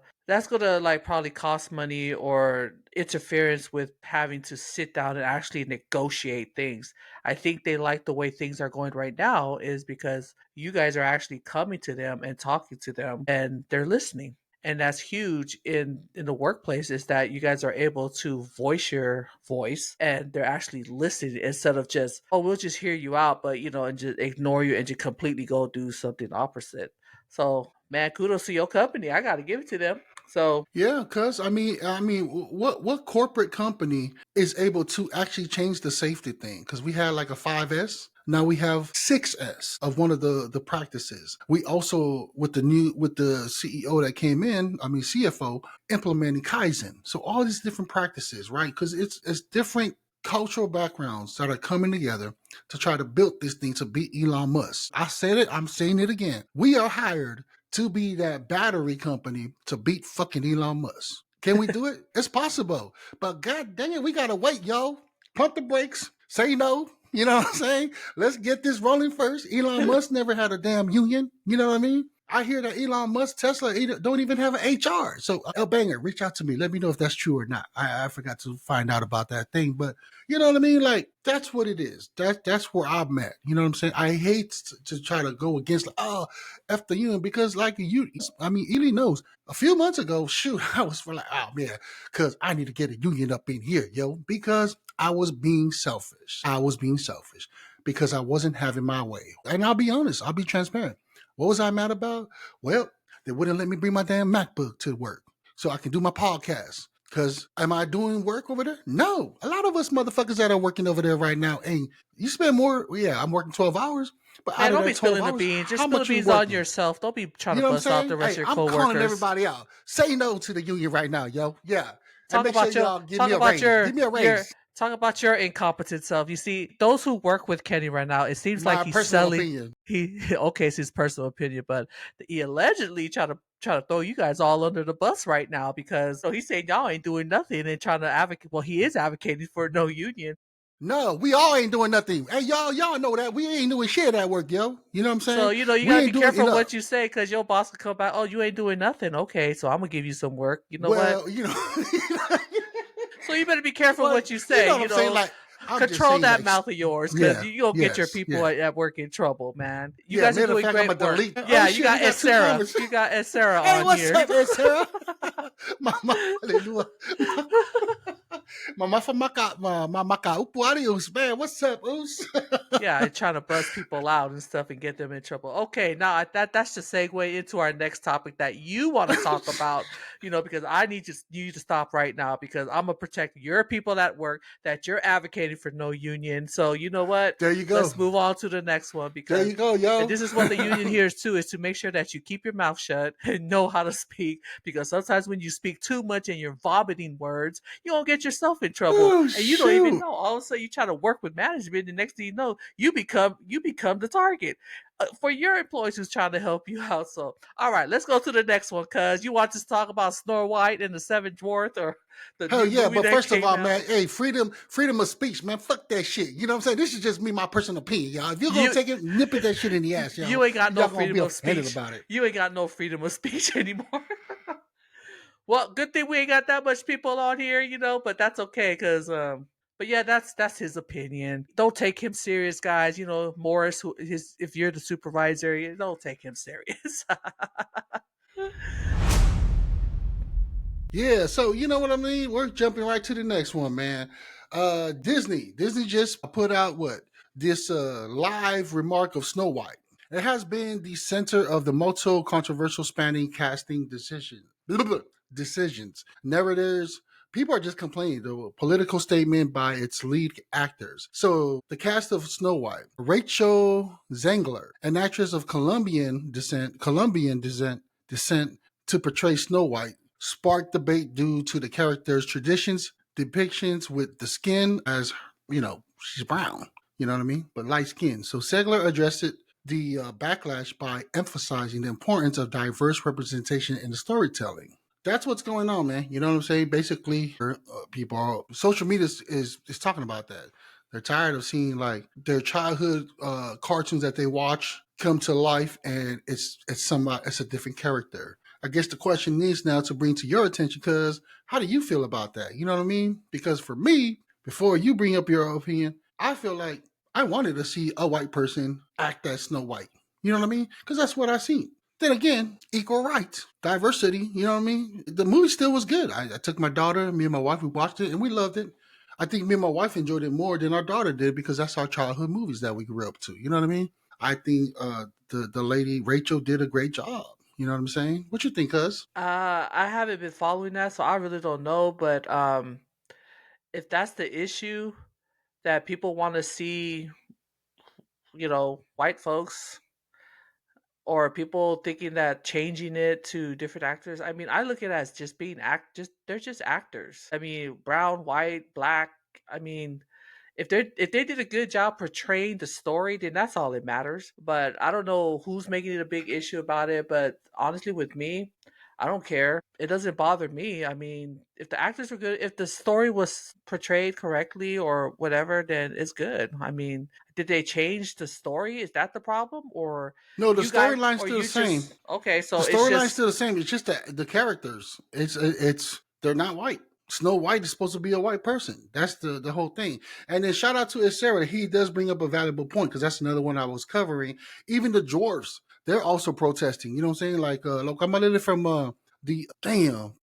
B: like probably cost money or interference with having to sit down and actually negotiate things. I think they like the way things are going right now is because you guys are actually coming to them and talking to them and they're listening. And that's huge in the workplace is that you guys are able to voice your voice and they're actually listening instead of just, oh, we'll just hear you out, but and just ignore you and just completely go do something opposite. So man, kudos to your company. I gotta give it to them. So
A: Yeah, cuz I mean, what corporate company is able to actually change the safety thing? Because we had like a 5S. Now we have 6S of one of the practices. We also with the CEO that came in, I mean CFO, implementing Kaizen. So all these different practices, right? Because it's different cultural backgrounds that are coming together to try to build this thing to beat Elon Musk. I said it, I'm saying it again. We are hired to be that battery company to beat fucking Elon Musk. Can we do it? It's possible. But god dang it, we gotta wait, yo. Pump the brakes. Say no. You know what I'm saying? Let's get this rolling first. Elon Musk never had a damn union. You know what I mean? I hear that Elon Musk, Tesla don't even have an HR. So, El Banger, reach out to me. Let me know if that's true or not. I forgot to find out about that thing. But you know what I mean? Like, that's what it is. That's where I'm at. You know what I'm saying? I hate to try to go against, like, oh, F the union, because like Ely knows. A few months ago, shoot, I was for like, oh man, because I need to get a union up in here, yo, because I was being selfish. I was being selfish because I wasn't having my way. And I'll be honest, I'll be transparent. What was I mad about? Well, they wouldn't let me bring my damn MacBook to work so I can do my podcast. Because am I doing work over there? No. A lot of us motherfuckers that are working over there right now, and you spend more, yeah, I'm working 12 hours, but
B: man,
A: out of
B: don't be
A: that 12
B: spilling the
A: hours,
B: beans. Just
A: how
B: spill the
A: much you
B: beans on
A: working?
B: yourself. Don't be trying
A: You
B: to
A: know what I'm
B: bust out the
A: saying?
B: rest of
A: Hey,
B: your
A: I'm calling
B: coworkers.
A: everybody out. Say no to the union right now, yo. Yeah. And
B: Talk
A: make sure
B: about your
A: y'all give me
B: talk
A: a
B: about
A: raise. Give
B: your
A: me a
B: your
A: raise.
B: talk about your incompetent self. You see, those who work with Kenny right now, it seems like
A: My
B: he's
A: personal
B: selling.
A: opinion.
B: He okay, it's his personal opinion, but he allegedly try to throw you guys all under the bus right now because so he's saying y'all ain't doing nothing and trying to advocate. Well, he is advocating for no union.
A: No, we all ain't doing nothing. Hey, y'all know that. We ain't doing shit at that work, yo. You know what I'm
B: So
A: saying?
B: you
A: We
B: gotta be
A: ain't doing
B: careful
A: enough.
B: what you say because your boss could come back. Oh, you ain't doing nothing. Okay, so I'm gonna give you some work. You know what?
A: Well,
B: So you better be careful
A: well,
B: what you
A: you know
B: say.
A: what I'm saying? Like, I'm just
B: Control
A: saying,
B: that
A: like,
B: mouth of yours because
A: yeah,
B: you don't get your
A: yes,
B: people
A: yeah.
B: at work in trouble, man. You
A: Yeah,
B: guys are
A: matter of
B: doing
A: fact, I'm
B: great
A: gonna
B: work.
A: delete. Oh
B: Yeah, you
A: shit, we
B: got
A: got two
B: Sarah.
A: comments.
B: You got Sarah
A: Hey,
B: on
A: what's
B: here.
A: up there, Sarah? Mama, hallelujah. Mama from Maka Upu Adios, man. What's up, Oos?
B: Yeah, and trying to buzz people out and stuff and get them in trouble. Okay, now that's the segue into our next topic that you want to talk about. Because I need you to stop right now because I'm gonna protect your people at work that you're advocating for no union. So you know what?
A: There you go.
B: Let's move on to the next one
A: There
B: because
A: you go,
B: and
A: yo.
B: this is what the union here is too, is to make sure that you keep your mouth shut and know how to speak because sometimes when you speak too much and you're vomiting words, you don't get your yourself in trouble,
A: Oh
B: and you don't even
A: shoot.
B: know. All of a sudden, you try to work with management, and the next thing you know, you become the target for your employees who's trying to help you out. So, all right, let's go to the next one, cuz you want to talk about Snow White and the Seven Dwarfs, or the
A: Hell
B: new
A: yeah,
B: movie
A: but
B: that
A: first of
B: came
A: all, man,
B: out.
A: hey, freedom of speech, man. Fuck that shit. You know what I'm saying? This is just me, my personal opinion, y'all. If you're gonna
B: You
A: take it, nip it that shit in the ass, y'all.
B: you ain't got no
A: Y'all gonna be
B: freedom of
A: offended
B: speech.
A: about it.
B: You ain't got no freedom of speech anymore. Well, good thing we ain't got that much people on here, but that's okay, cause but yeah, that's his opinion. Don't take him serious, guys. Morris, if you're the supervisor, don't take him serious.
A: Yeah, so you know what I mean? We're jumping right to the next one, man. Disney. Disney just put out what? This live remark of Snow White. It has been the center of the multiple controversial spanning casting decisions. Narratives. People are just complaining. The political statement by its lead actors. So the cast of Snow White, Rachel Zegler, an actress of Colombian descent to portray Snow White, sparked debate due to the character's traditions, depictions with the skin as, she's brown, you know what I mean? But light skin. So Segler addressed the backlash by emphasizing the importance of diverse representation in the storytelling. That's what's going on, man. You know what I'm saying? Basically, social media is talking about that. They're tired of seeing like their childhood cartoons that they watch come to life, and it's a different character. I guess the question is now to bring to your attention, because how do you feel about that? You know what I mean? Because for me, before you bring up your opinion, I feel like I wanted to see a white person act as Snow White. You know what I mean? Because that's what I seen. Then again, equal rights, diversity. You know what I mean? The movie still was good. I took my daughter, me and my wife, we watched it, and we loved it. I think me and my wife enjoyed it more than our daughter did because that's our childhood movies that we grew up to. You know what I mean? I think the lady Rachel did a great job. You know what I'm saying? What you think, Cuz?
B: I haven't been following that, so I really don't know. But if that's the issue, that people want to see, white folks, or people thinking that changing it to different actors. I mean, I look at it as just being just they're just actors. I mean, brown, white, black. I mean, if they did a good job portraying the story, then that's all that matters. But I don't know who's making it a big issue about it. But honestly, with me, I don't care. It doesn't bother me. I mean, if the actors were good, if the story was portrayed correctly or whatever, then it's good. I mean, did they change the story? Is that the problem, or
A: No, the
B: you guys,
A: storyline's
B: or
A: still the
B: you
A: same.
B: just okay?
A: The
B: So it's
A: storyline's
B: just
A: still the same. It's just that the characters. It's they're not white. Snow White is supposed to be a white person. That's the whole thing. And then shout out to Isera. He does bring up a valuable point because that's another one I was covering. Even the dwarves, they're also protesting. You know what I'm saying? Like, look, I'm a little from the damn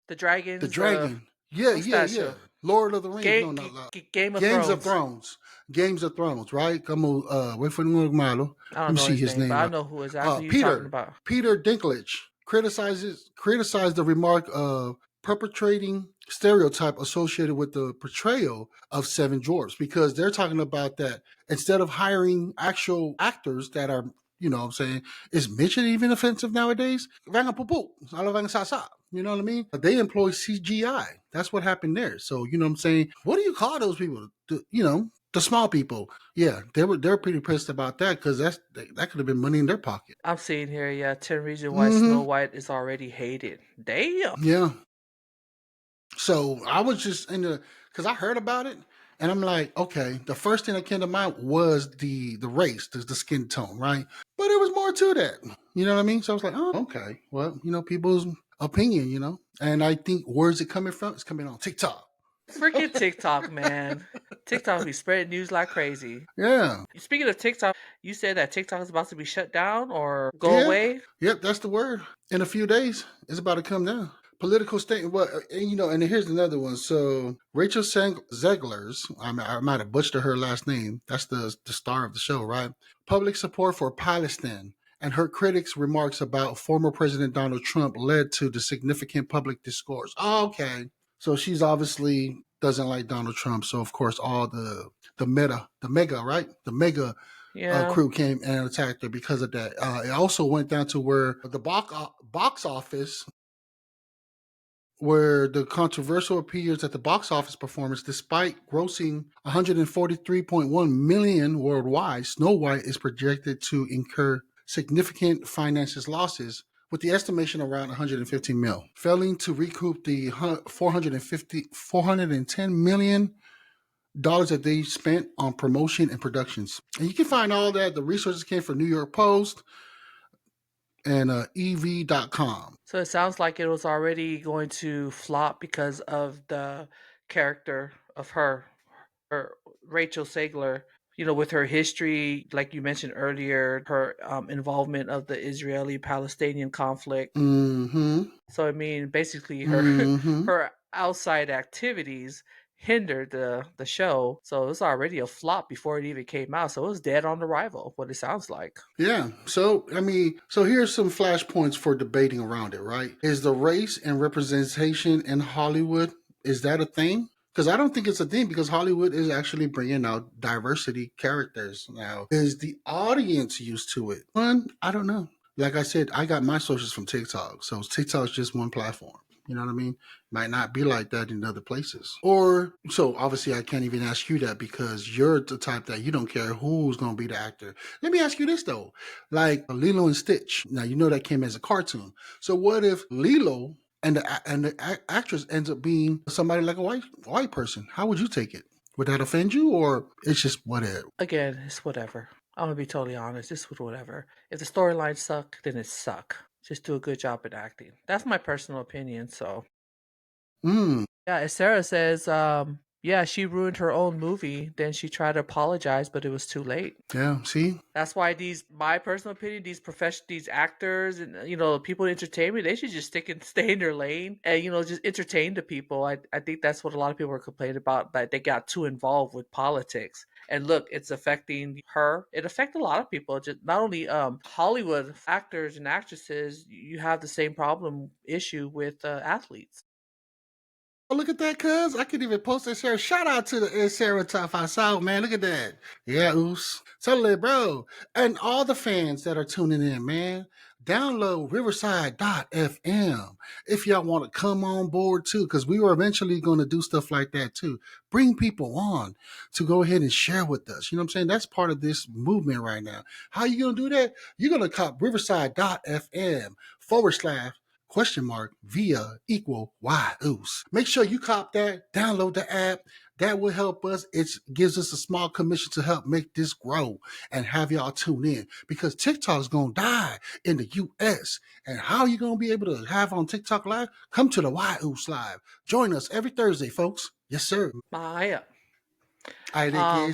B: the
A: the
B: dragons.
A: dragon. Yeah,
B: What's
A: yeah,
B: that
A: yeah.
B: show?
A: Lord of the Rings. No,
B: Game
A: not
B: Game of
A: Games of
B: Thrones.
A: Thrones. Games of Thrones, right? Como wait for the malo.
B: I
A: Let
B: don't
A: me
B: know
A: see
B: his
A: his
B: name, but
A: name.
B: I know who exactly you're talking
A: Peter
B: about.
A: Peter Dinklage criticized the remark of perpetrating stereotype associated with the portrayal of Seven Dwarfs because they're talking about that instead of hiring actual actors that are, you know what I'm saying, is midget even offensive nowadays? Vanga pupu, ala vanga sasa. You know what I mean? They employ CGI. That's what happened there. So, you know what I'm saying? What do you call those people? The small people. Yeah, they're pretty pissed about that because that could have been money in their pocket.
B: I'm seeing here, yeah, 10 reasons why Snow
A: Mm-hmm.
B: White is already hated. Damn.
A: Yeah. So I was just in the because I heard about it and I'm like, okay. The first thing that came to mind was the race, the skin tone, right? But it was more to that. You know what I mean? So I was like, oh, okay. Well, people's opinion, and I think where's it coming from? It's coming on TikTok.
B: Freaking TikTok, man. TikTok be spreading news like crazy.
A: Yeah.
B: Speaking of TikTok, you said that TikTok is about to be shut down or go
A: Yeah.
B: away.
A: Yep, that's the word. In a few days, it's about to come down. Political statement. Well, and here's another one. So Rachel Zegler's, I might have butchered her last name. That's the star of the show, right? Public support for Palestine and her critics' remarks about former President Donald Trump led to the significant public discourse. Oh, okay, so she's obviously doesn't like Donald Trump. So of course, all the mega, right? The mega
B: Yeah.
A: crew came and attacked her because of that. It also went down to where the box office where the controversial appears at the box office performance. Despite grossing 143.1 million worldwide, Snow White is projected to incur significant finances losses, with the estimation around 115 mil, failing to recoup the 410 million dollars that they spent on promotion and productions. And you can find all that. The resources came from New York Post and EV.com.
B: So it sounds like it was already going to flop because of the character of her Rachel Segler. With her history, like you mentioned earlier, her involvement of the Israeli-Palestinian conflict.
A: Mm-hmm.
B: So I mean, basically, her
A: Mm-hmm.
B: her outside activities hindered the show. So it was already a flop before it even came out. So it was dead on arrival. What it sounds like.
A: Yeah. So, I mean, so here's some flashpoints for debating around it, right? Is the race and representation in Hollywood, is that a thing? Because I don't think it's a thing because Hollywood is actually bringing out diversity characters now. Is the audience used to it? One, I don't know. Like I said, I got my socials from TikTok. So TikTok's just one platform. You know what I mean? Might not be like that in other places. Or, so obviously I can't even ask you that because you're the type that you don't care who's going to be the actor. Let me ask you this though. Like Lilo and Stitch. Now, you know that came as a cartoon. So what if Lilo and the actress ends up being somebody like a white person? How would you take it? Would that offend you or it's just whatever?
B: Again, it's whatever. I'm gonna be totally honest. It's whatever. If the storylines suck, then it suck. Just do a good job at acting. That's my personal opinion. So
A: Mm,
B: yeah, as Sarah says, yeah, she ruined her own movie. Then she tried to apologize, but it was too late.
A: yeah, see?
B: That's why my personal opinion, these actors and people in entertainment, they should just stay in their lane and just entertain the people. I think that's what a lot of people are complaining about, that they got too involved with politics. And look, it's affecting her. It affected a lot of people. Just not only Hollywood actors and actresses. You have the same problem issue with athletes.
A: Oh, look at that, cuz. I could even post that Sarah. Shout out to the Sarah Top 5 South, man. Look at that. Yeah, oos. Totally, bro. And all the fans that are tuning in, man. Download Riverside.fm if y'all want to come on board too, because we were eventually going to do stuff like that too. Bring people on to go ahead and share with us. You know what I'm saying? That's part of this movement right now. How you going to do that? You're going to cop Riverside.fm / via equal y oos. Make sure you cop that, download the app. That will help us. It gives us a small commission to help make this grow and have y'all tune in because TikTok's gonna die in the US. And how you gonna be able to have on TikTok Live? Come to the Y Oos Live. Join us every Thursday, folks. Yes, sir.
B: Maya.
A: I think
B: Um,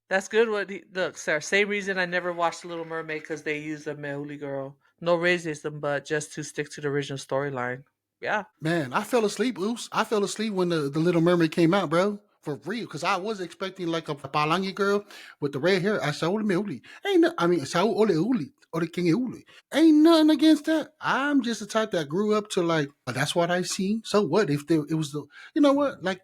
B: That's good. Look, sir. Same reason I never watched The Little Mermaid, because they used a Mehuli girl. No racism, but just to stick to the original storyline. Yeah.
A: Man, I fell asleep. Oops. I fell asleep when the Little Mermaid came out, bro. For real. Because I was expecting like a Palangi girl with the red hair. I said, Ole me uli. Ain't no, I mean, Sao Ole Uli. Ole King Uli. Ain't nothing against that. I'm just the type that grew up to like, that's what I see. So what if it was the, you know what? Like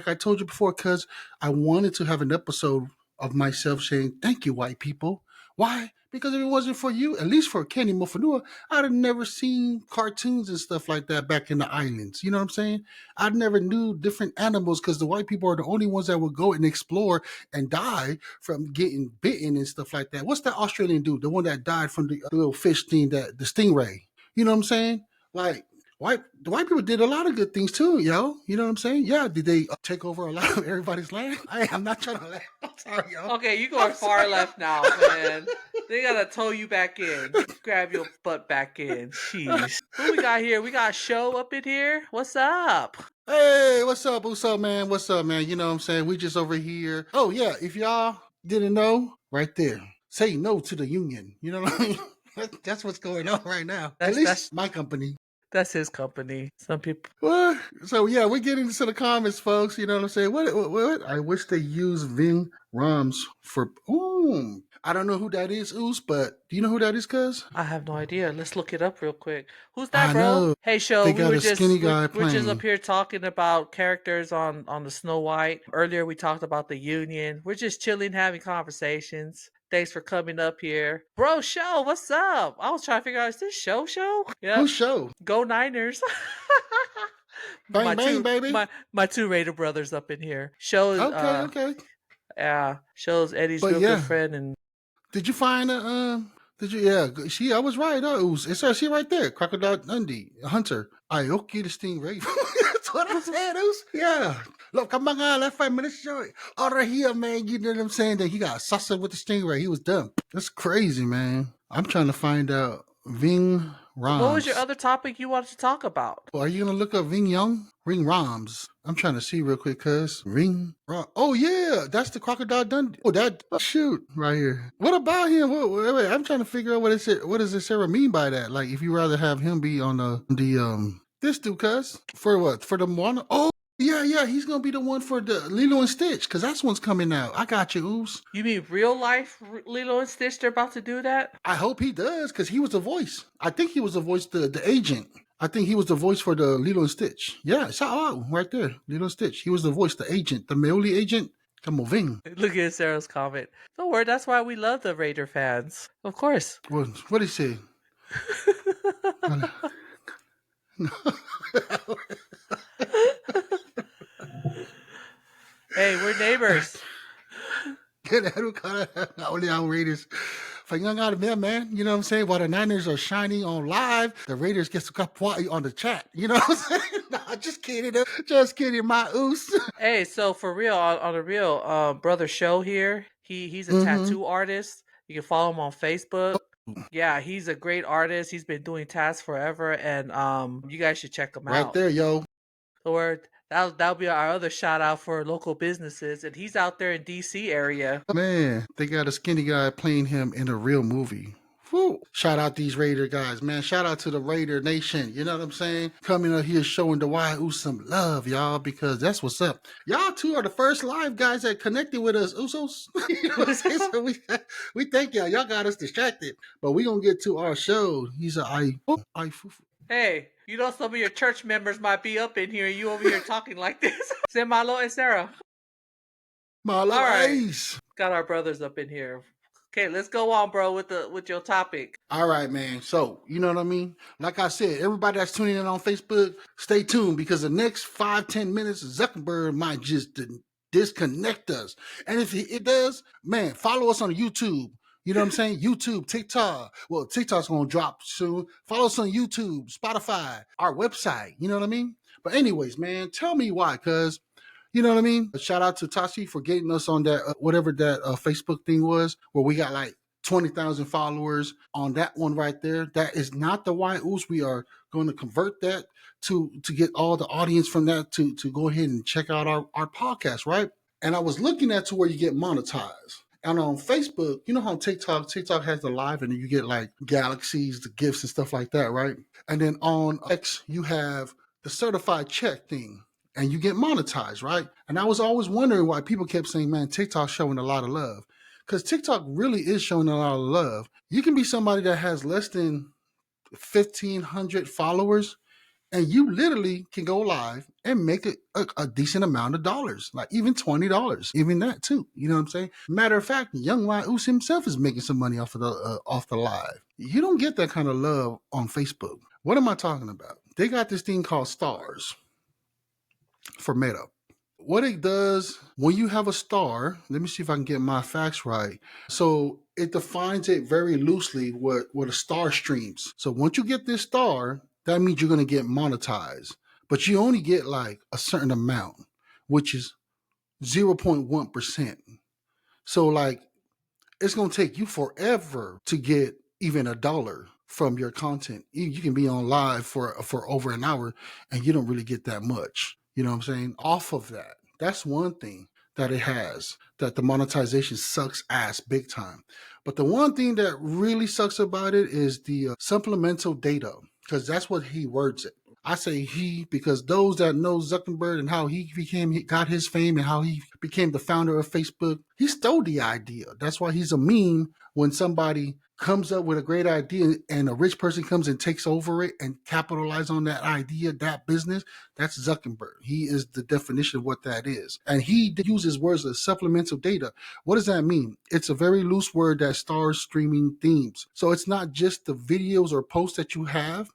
A: I told you before, cuz I wanted to have an episode of myself saying, thank you, white people. Why? Because if it wasn't for you, at least for Kenny Mofanua, I'd have never seen cartoons and stuff like that back in the islands. You know what I'm saying? I'd never knew different animals because the white people are the only ones that would go and explore and die from getting bitten and stuff like that. What's that Australian dude? The one that died from the little fish thing, that the stingray. You know what I'm saying? Like the white people did a lot of good things too, yo. You know what I'm saying? Yeah. Did they take over a lot of everybody's land? I'm not trying to laugh. I'm sorry, yo.
B: Okay, you going
A: I'm
B: far
A: sorry.
B: left now, man. They gotta tow you back in. Grab your butt back in. Jeez. Who we got here? We got Show up in here. What's up?
A: Hey, what's up? What's up, man? What's up, man? You know what I'm saying? We just over here. Oh, yeah. If y'all didn't know, right there. Say no to the union. You know what I mean? That's what's going on right now. At
B: That's
A: least
B: that's
A: my company.
B: that's his company. Some people.
A: What? So, yeah, we're getting into the comments, folks. You know what I'm saying? What? I wish they used Ving Rams for. Ooh. I don't know who that is, Oos, but do you know who that is, cuz?
B: I have no idea. Let's look it up real quick. Who's that,
A: I
B: bro?
A: know.
B: Hey, Show.
A: They
B: We
A: got
B: were
A: a skinny
B: just
A: guy
B: we're just up
A: playing.
B: here talking about characters on the Snow White. Earlier, we talked about the Union. We're just chilling, having conversations. Thanks for coming up here. Bro, Show, what's up? I was trying to figure out, is this Show?
A: Whose
B: Yep.
A: show?
B: Go Niners.
A: Bang
B: my
A: bang,
B: two
A: baby.
B: my two Raider brothers up in here. Shows
A: Okay, okay.
B: yeah, Shows Eddie's
A: But
B: real good
A: yeah,
B: friend and
A: did you find a did you yeah, she I was right. It's her, she right there. Crocodile Dundee, Hunter. Aoki the Stingray. That's what I said, Oos. Yeah. Look, come on, let's 5 minutes show it. Over here, man, you know what I'm saying? That he got salsa with the Stingray. He was done. That's crazy, man. I'm trying to find out Ving
B: what was your
A: Rams.
B: other topic you wanted to talk about?
A: Well, are you gonna look up Ving Young? Ring Rams. I'm trying to see real quick, cuz. Ring Ram. Oh yeah, that's the Crocodile Dundee. Oh, that shoot right here. What about him? Wait, I'm trying to figure out what does this Sarah mean by that? Like, if you rather have him be on the this dude, cuz for what? For the Moana? Oh yeah, he's gonna be the one for the Lilo and Stitch, cause that's one's coming out. I got you, Oos.
B: You mean real life Lilo and Stitch? They're about to do that?
A: I hope he does, cause he was the voice. I think he was the voice, the agent. I think he was the voice for the Lilo and Stitch. Yeah, shout out right there, Lilo and Stitch. He was the voice, the agent, the Meoli agent. Come on, Ving.
B: Look at Sarah's comment. Don't worry, that's why we love the Raider fans. Of course.
A: What did he say?
B: Hey, we're neighbors.
A: Only our Raiders. Young out of there, man. You know what I'm saying? While the Niners are shining on live, the Raiders get some party on the chat. You know what I'm saying? Nah, just kidding. Just kidding, my oos.
B: Hey, so for real, on the real, brother Show here. He's a
A: Mm-hmm.
B: tattoo artist. You can follow him on Facebook. Yeah, he's a great artist. He's been doing tats forever, and you guys should check him
A: Right
B: out.
A: there, yo.
B: So that'll be our other shout out for local businesses, and he's out there in DC area.
A: Man, they got a skinny guy playing him in a real movie. Woo. Shout out these Raider guys, man. Shout out to the Raider Nation. You know what I'm saying? Coming up here showing the YU some love, y'all, because that's what's up. Y'all two are the first live guys that connected with us, Usos. You know what I'm saying? So we thank y'all. Y'all got us distracted. But we gonna get to our show. He's I fufu.
B: Hey, you know some of your church members might be up in here, and you over here talking like this. Say Malo and Sarah.
A: Malo
B: All right.
A: Ace.
B: Got our brothers up in here. Okay, let's go on, bro, with your topic.
A: All right, man. So, you know what I mean? Like I said, everybody that's tuning in on Facebook, stay tuned because the next 5-10 minutes, Zuckerberg might just disconnect us. And if it does, man, follow us on YouTube. You know what I'm saying? YouTube, TikTok. Well, TikTok's going to drop soon. Follow us on YouTube, Spotify, our website. You know what I mean? But anyways, man, tell me why, because you know what I mean? Shout out to Tashi for getting us on that, whatever that Facebook thing was, where we got like 20,000 followers on that one right there. That is not the YOOS. We are going to convert that to get all the audience from that to go ahead and check out our podcast, right? And I was looking at to where you get monetized. And on Facebook, you know how TikTok has the live and you get like galaxies, the gifts and stuff like that, right? And then on X, you have the certified check thing and you get monetized, right? And I was always wondering why people kept saying, man, TikTok's showing a lot of love. Because TikTok really is showing a lot of love. You can be somebody that has less than 1,500 followers, and you literally can go live and make a decent amount of dollars, like even $20, even that too. You know what I'm saying? Matter of fact, Young YOOS himself is making some money off the live. You don't get that kind of love on Facebook. What am I talking about? They got this thing called stars for Meta. What it does when you have a star, let me see if I can get my facts right. So it defines it very loosely what a star streams. So once you get this star, that means you're going to get monetized. But you only get like a certain amount, which is 0.1%. So like it's going to take you forever to get even $1 from your content. You can be on live for over an hour and you don't really get that much. You know what I'm saying? Off of that. That's one thing that it has, that the monetization sucks ass big time. But the one thing that really sucks about it is the supplemental data, because that's what he words it. I say he because those that know Zuckerberg and how he got his fame and how he became the founder of Facebook, he stole the idea. That's why he's a meme when somebody comes up with a great idea and a rich person comes and takes over it and capitalize on that idea, that business. That's Zuckerberg. He is the definition of what that is. And he uses words as supplemental data. What does that mean? It's a very loose word that stars streaming themes. So it's not just the videos or posts that you have.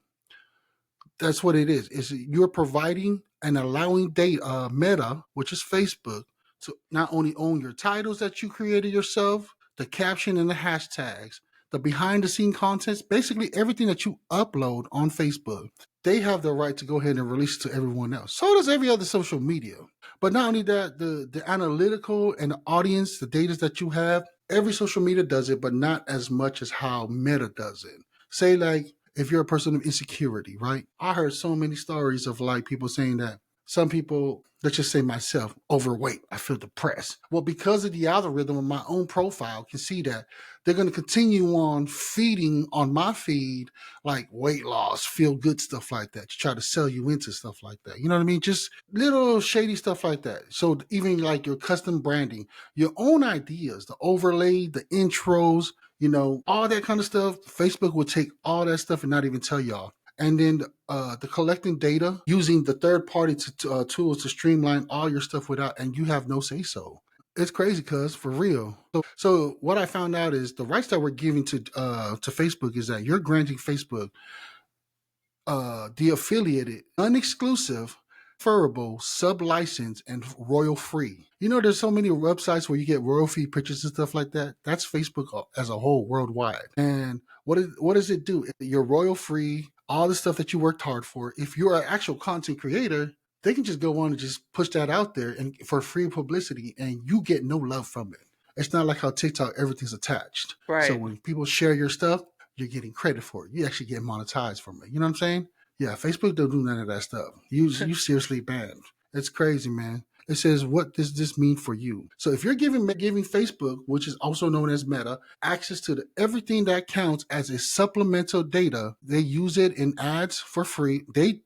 A: That's what it is. Is you're providing and allowing data, Meta, which is Facebook, to not only own your titles that you created yourself, the caption and the hashtags, the behind the scene contents, basically everything that you upload on Facebook. They have the right to go ahead and release it to everyone else. So does every other social media. But not only that, the analytical and the audience, the data that you have, every social media does it, but not as much as how Meta does it. Say like if you're a person of insecurity, right? I heard so many stories of like people saying that some people, let's just say myself, overweight. I feel depressed. Well, because of the algorithm of my own profile can see that, they're going to continue on feeding on my feed like weight loss, feel good stuff like that to try to sell you into stuff like that. You know what I mean? Just little shady stuff like that. So even like your custom branding, your own ideas, the overlay, the intros, all that kind of stuff. Facebook will take all that stuff and not even tell y'all. And then the collecting data using the third party tools to streamline all your stuff without, and you have no say so. It's crazy, cuz for real. So what I found out is the rights that we're giving to Facebook is that you're granting Facebook the affiliated, unexclusive, referable, sub-license, and royal free. There's so many websites where you get royal free pictures and stuff like that. That's Facebook as a whole worldwide. And what does it do? You're royal free, all the stuff that you worked hard for. If you're an actual content creator, they can just go on and just push that out there and for free publicity, and you get no love from it. It's not like how TikTok, everything's attached. So
B: Right.
A: when people share your stuff, you're getting credit for it. You actually get monetized from it. You know what I'm saying? Yeah, Facebook don't do none of that stuff. You seriously banned. It's crazy, man. It says, what does this mean for you? So if you're giving Facebook, which is also known as Meta, access to everything that counts as a supplemental data, they use it in ads for free. They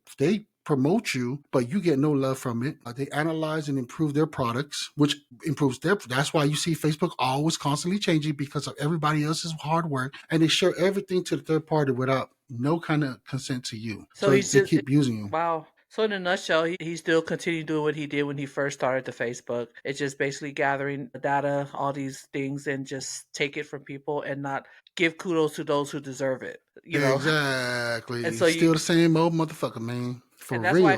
A: promote you, but you get no love from it. They analyze and improve their products, which improves their. That's why you see Facebook always constantly changing because of everybody else's hard work, and they share everything to the third party without no kind of consent to you.
B: So
A: So
B: he's
A: they
B: just
A: keep using you.
B: wow. So in a nutshell, he still continued doing what he did when he first started the Facebook. It's just basically gathering data, all these things, and just take it from people and not give kudos to those who deserve it. And
A: Exactly.
B: so you
A: Still the same old motherfucker, man. For
B: and that's why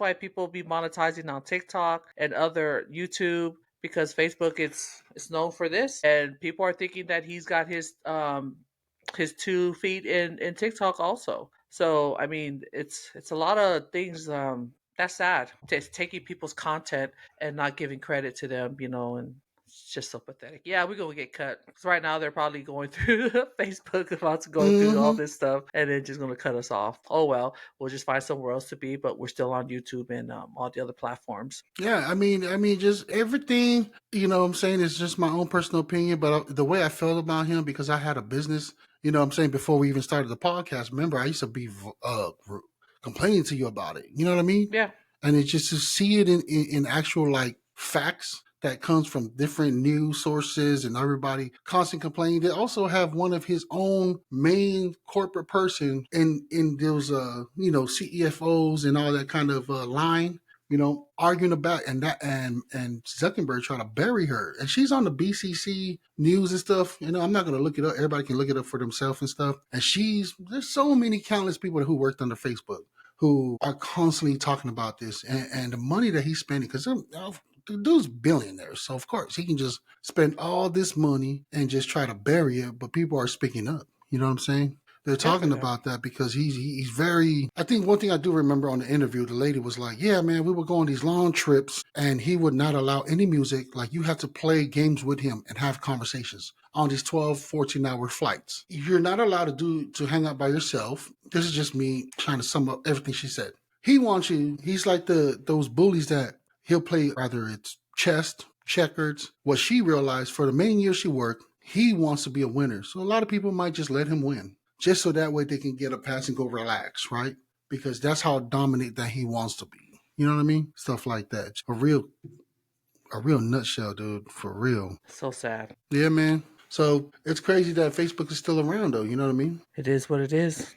A: real.
B: people be monetizing on TikTok and other YouTube because Facebook it's known for this, and people are thinking that he's got his 2 feet in TikTok also. So I mean, it's a lot of things. That's sad. It's taking people's content and not giving credit to them, and it's just so pathetic. Yeah, we're gonna get cut because right now they're probably going through Facebook, about to go through all
A: Mm-hmm.
B: this stuff, and then just gonna cut us off. Oh well, we'll just find somewhere else to be, but we're still on YouTube and all the other platforms.
A: Yeah, I mean, just everything. What I'm saying is just my own personal opinion, but the way I felt about him because I had a business. What I'm saying before we even started the podcast. Remember, I used to be complaining to you about it. You know what I mean?
B: Yeah,
A: And it's just to see it in actual like facts that comes from different news sources and everybody constant complaining. They also have one of his own main corporate person in those CEFOs and all that kind of line, arguing about and Zuckerberg trying to bury her. And she's on the BCC news and stuff. I'm not going to look it up. Everybody can look it up for themselves and stuff. And there's so many countless people who worked under Facebook who are constantly talking about this and the money that he's spending because the dude's billionaire, so of course he can just spend all this money and just try to bury it. But people are speaking up. You know what I'm saying? They're talking
B: definitely.
A: about that because he's very. I think one thing I do remember on the interview, the lady was like, "Yeah, man, we would go on these long trips, and he would not allow any music. Like you have to play games with him and have conversations on these 12, 14-hour flights. You're not allowed to hang out by yourself. This is just me trying to sum up everything she said. He wants you. He's like those bullies that he'll play either it's chess, checkers. What she realized for the many years she worked, he wants to be a winner. So a lot of people might just let him win just so that way they can get a pass and go relax, right? because that's how dominant that he wants to be. You know what I mean? Stuff like that. A real nutshell, dude. For real.
B: So sad.
A: Yeah, man. So it's crazy that Facebook is still around, though. You know what I mean?
B: It is what it is.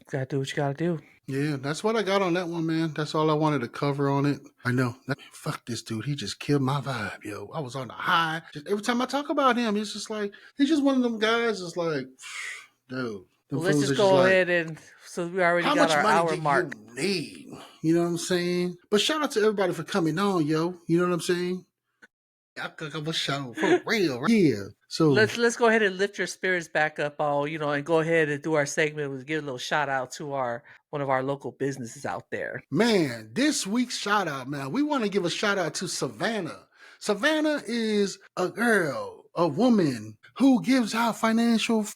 B: Gotta do what you gotta do.
A: Yeah, that's what I got on that one, man. That's all I wanted to cover on it. I know. Fuck this dude. He just killed my vibe, yo. I was on the high. Just every time I talk about him, it's just like, he's just one of them guys that's like, dude. Them
B: Well, let's
A: fools
B: just
A: are just
B: go
A: like,
B: ahead and so we already
A: how
B: got
A: much
B: our
A: money
B: hour
A: do
B: mark.
A: you need? You know what I'm saying? But shout out to everybody for coming on, yo. You know what I'm saying? I cook up a show for real, right? Yeah. So
B: Let's go ahead and lift your spirits back up, all and go ahead and do our segment. We'll give a little shout out to our one of our local businesses out there.
A: man, this week's shout out, man, we want to give a shout out to Savannah. Savannah is a girl, a woman who gives out financial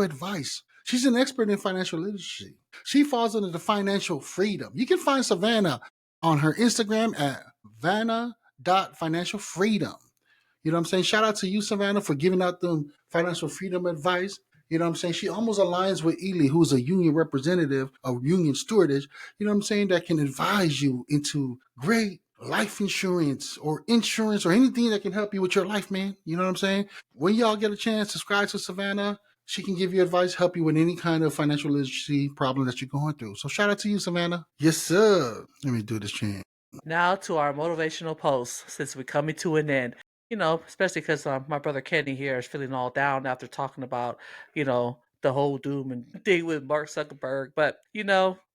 A: advice. She's an expert in financial literacy. She falls under the financial freedom. You can find Savannah on her Instagram at vanna.financialfreedom. You know what I'm saying? Shout out to you, Savannah, for giving out them financial freedom advice. You know what I'm saying? She almost aligns with Ely, who's a union representative, a union stewardess, you know what I'm saying, that can advise you into great life insurance or anything that can help you with your life, man. You know what I'm saying? When y'all get a chance, subscribe to Savannah. She can give you advice, help you with any kind of financial literacy problem that you're going through. So shout out to you, Savannah. Yes, sir. Let me do this chant.
B: Now to our motivational post, since we're coming to an end. Especially because my brother Kenny here is feeling all down after talking about, the whole doom and thing with Mark Zuckerberg. But,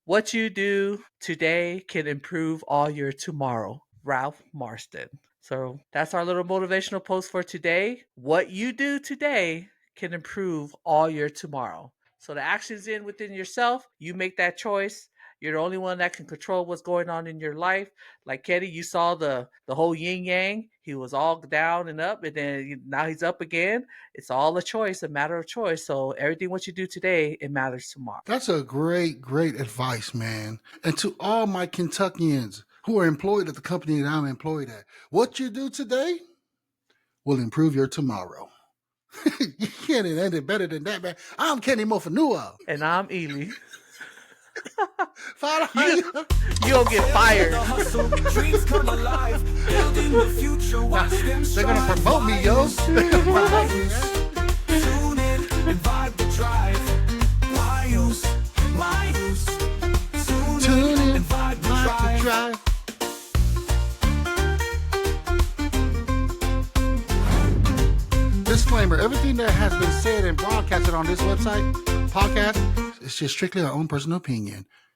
B: what you do today can improve all your tomorrow. Ralph Marston. So that's our little motivational post for today. What you do today can improve all your tomorrow. So the action's within yourself. You make that choice. You're the only one that can control what's going on in your life. Like Kenny, you saw the whole yin yang. He was all down and up, and then now he's up again. It's all a choice, a matter of choice. So everything what you do today, it matters tomorrow.
A: That's a great, great advice, man. And to all my Kentuckians who are employed at the company that I'm employed at, what you do today will improve your tomorrow. You can't end it better than that, man. I'm Kenny Mofanua.
B: And I'm Ely.
A: You
B: You'll get fired.
C: Dreams come alive, building the future. Watch them
A: They're gonna promote me, yo.
C: Tune in and vibe the drive. Why use? Tune in and vibe the drive.
A: Disclaimer, everything that has been said and broadcasted on this podcast is just strictly our own personal opinion.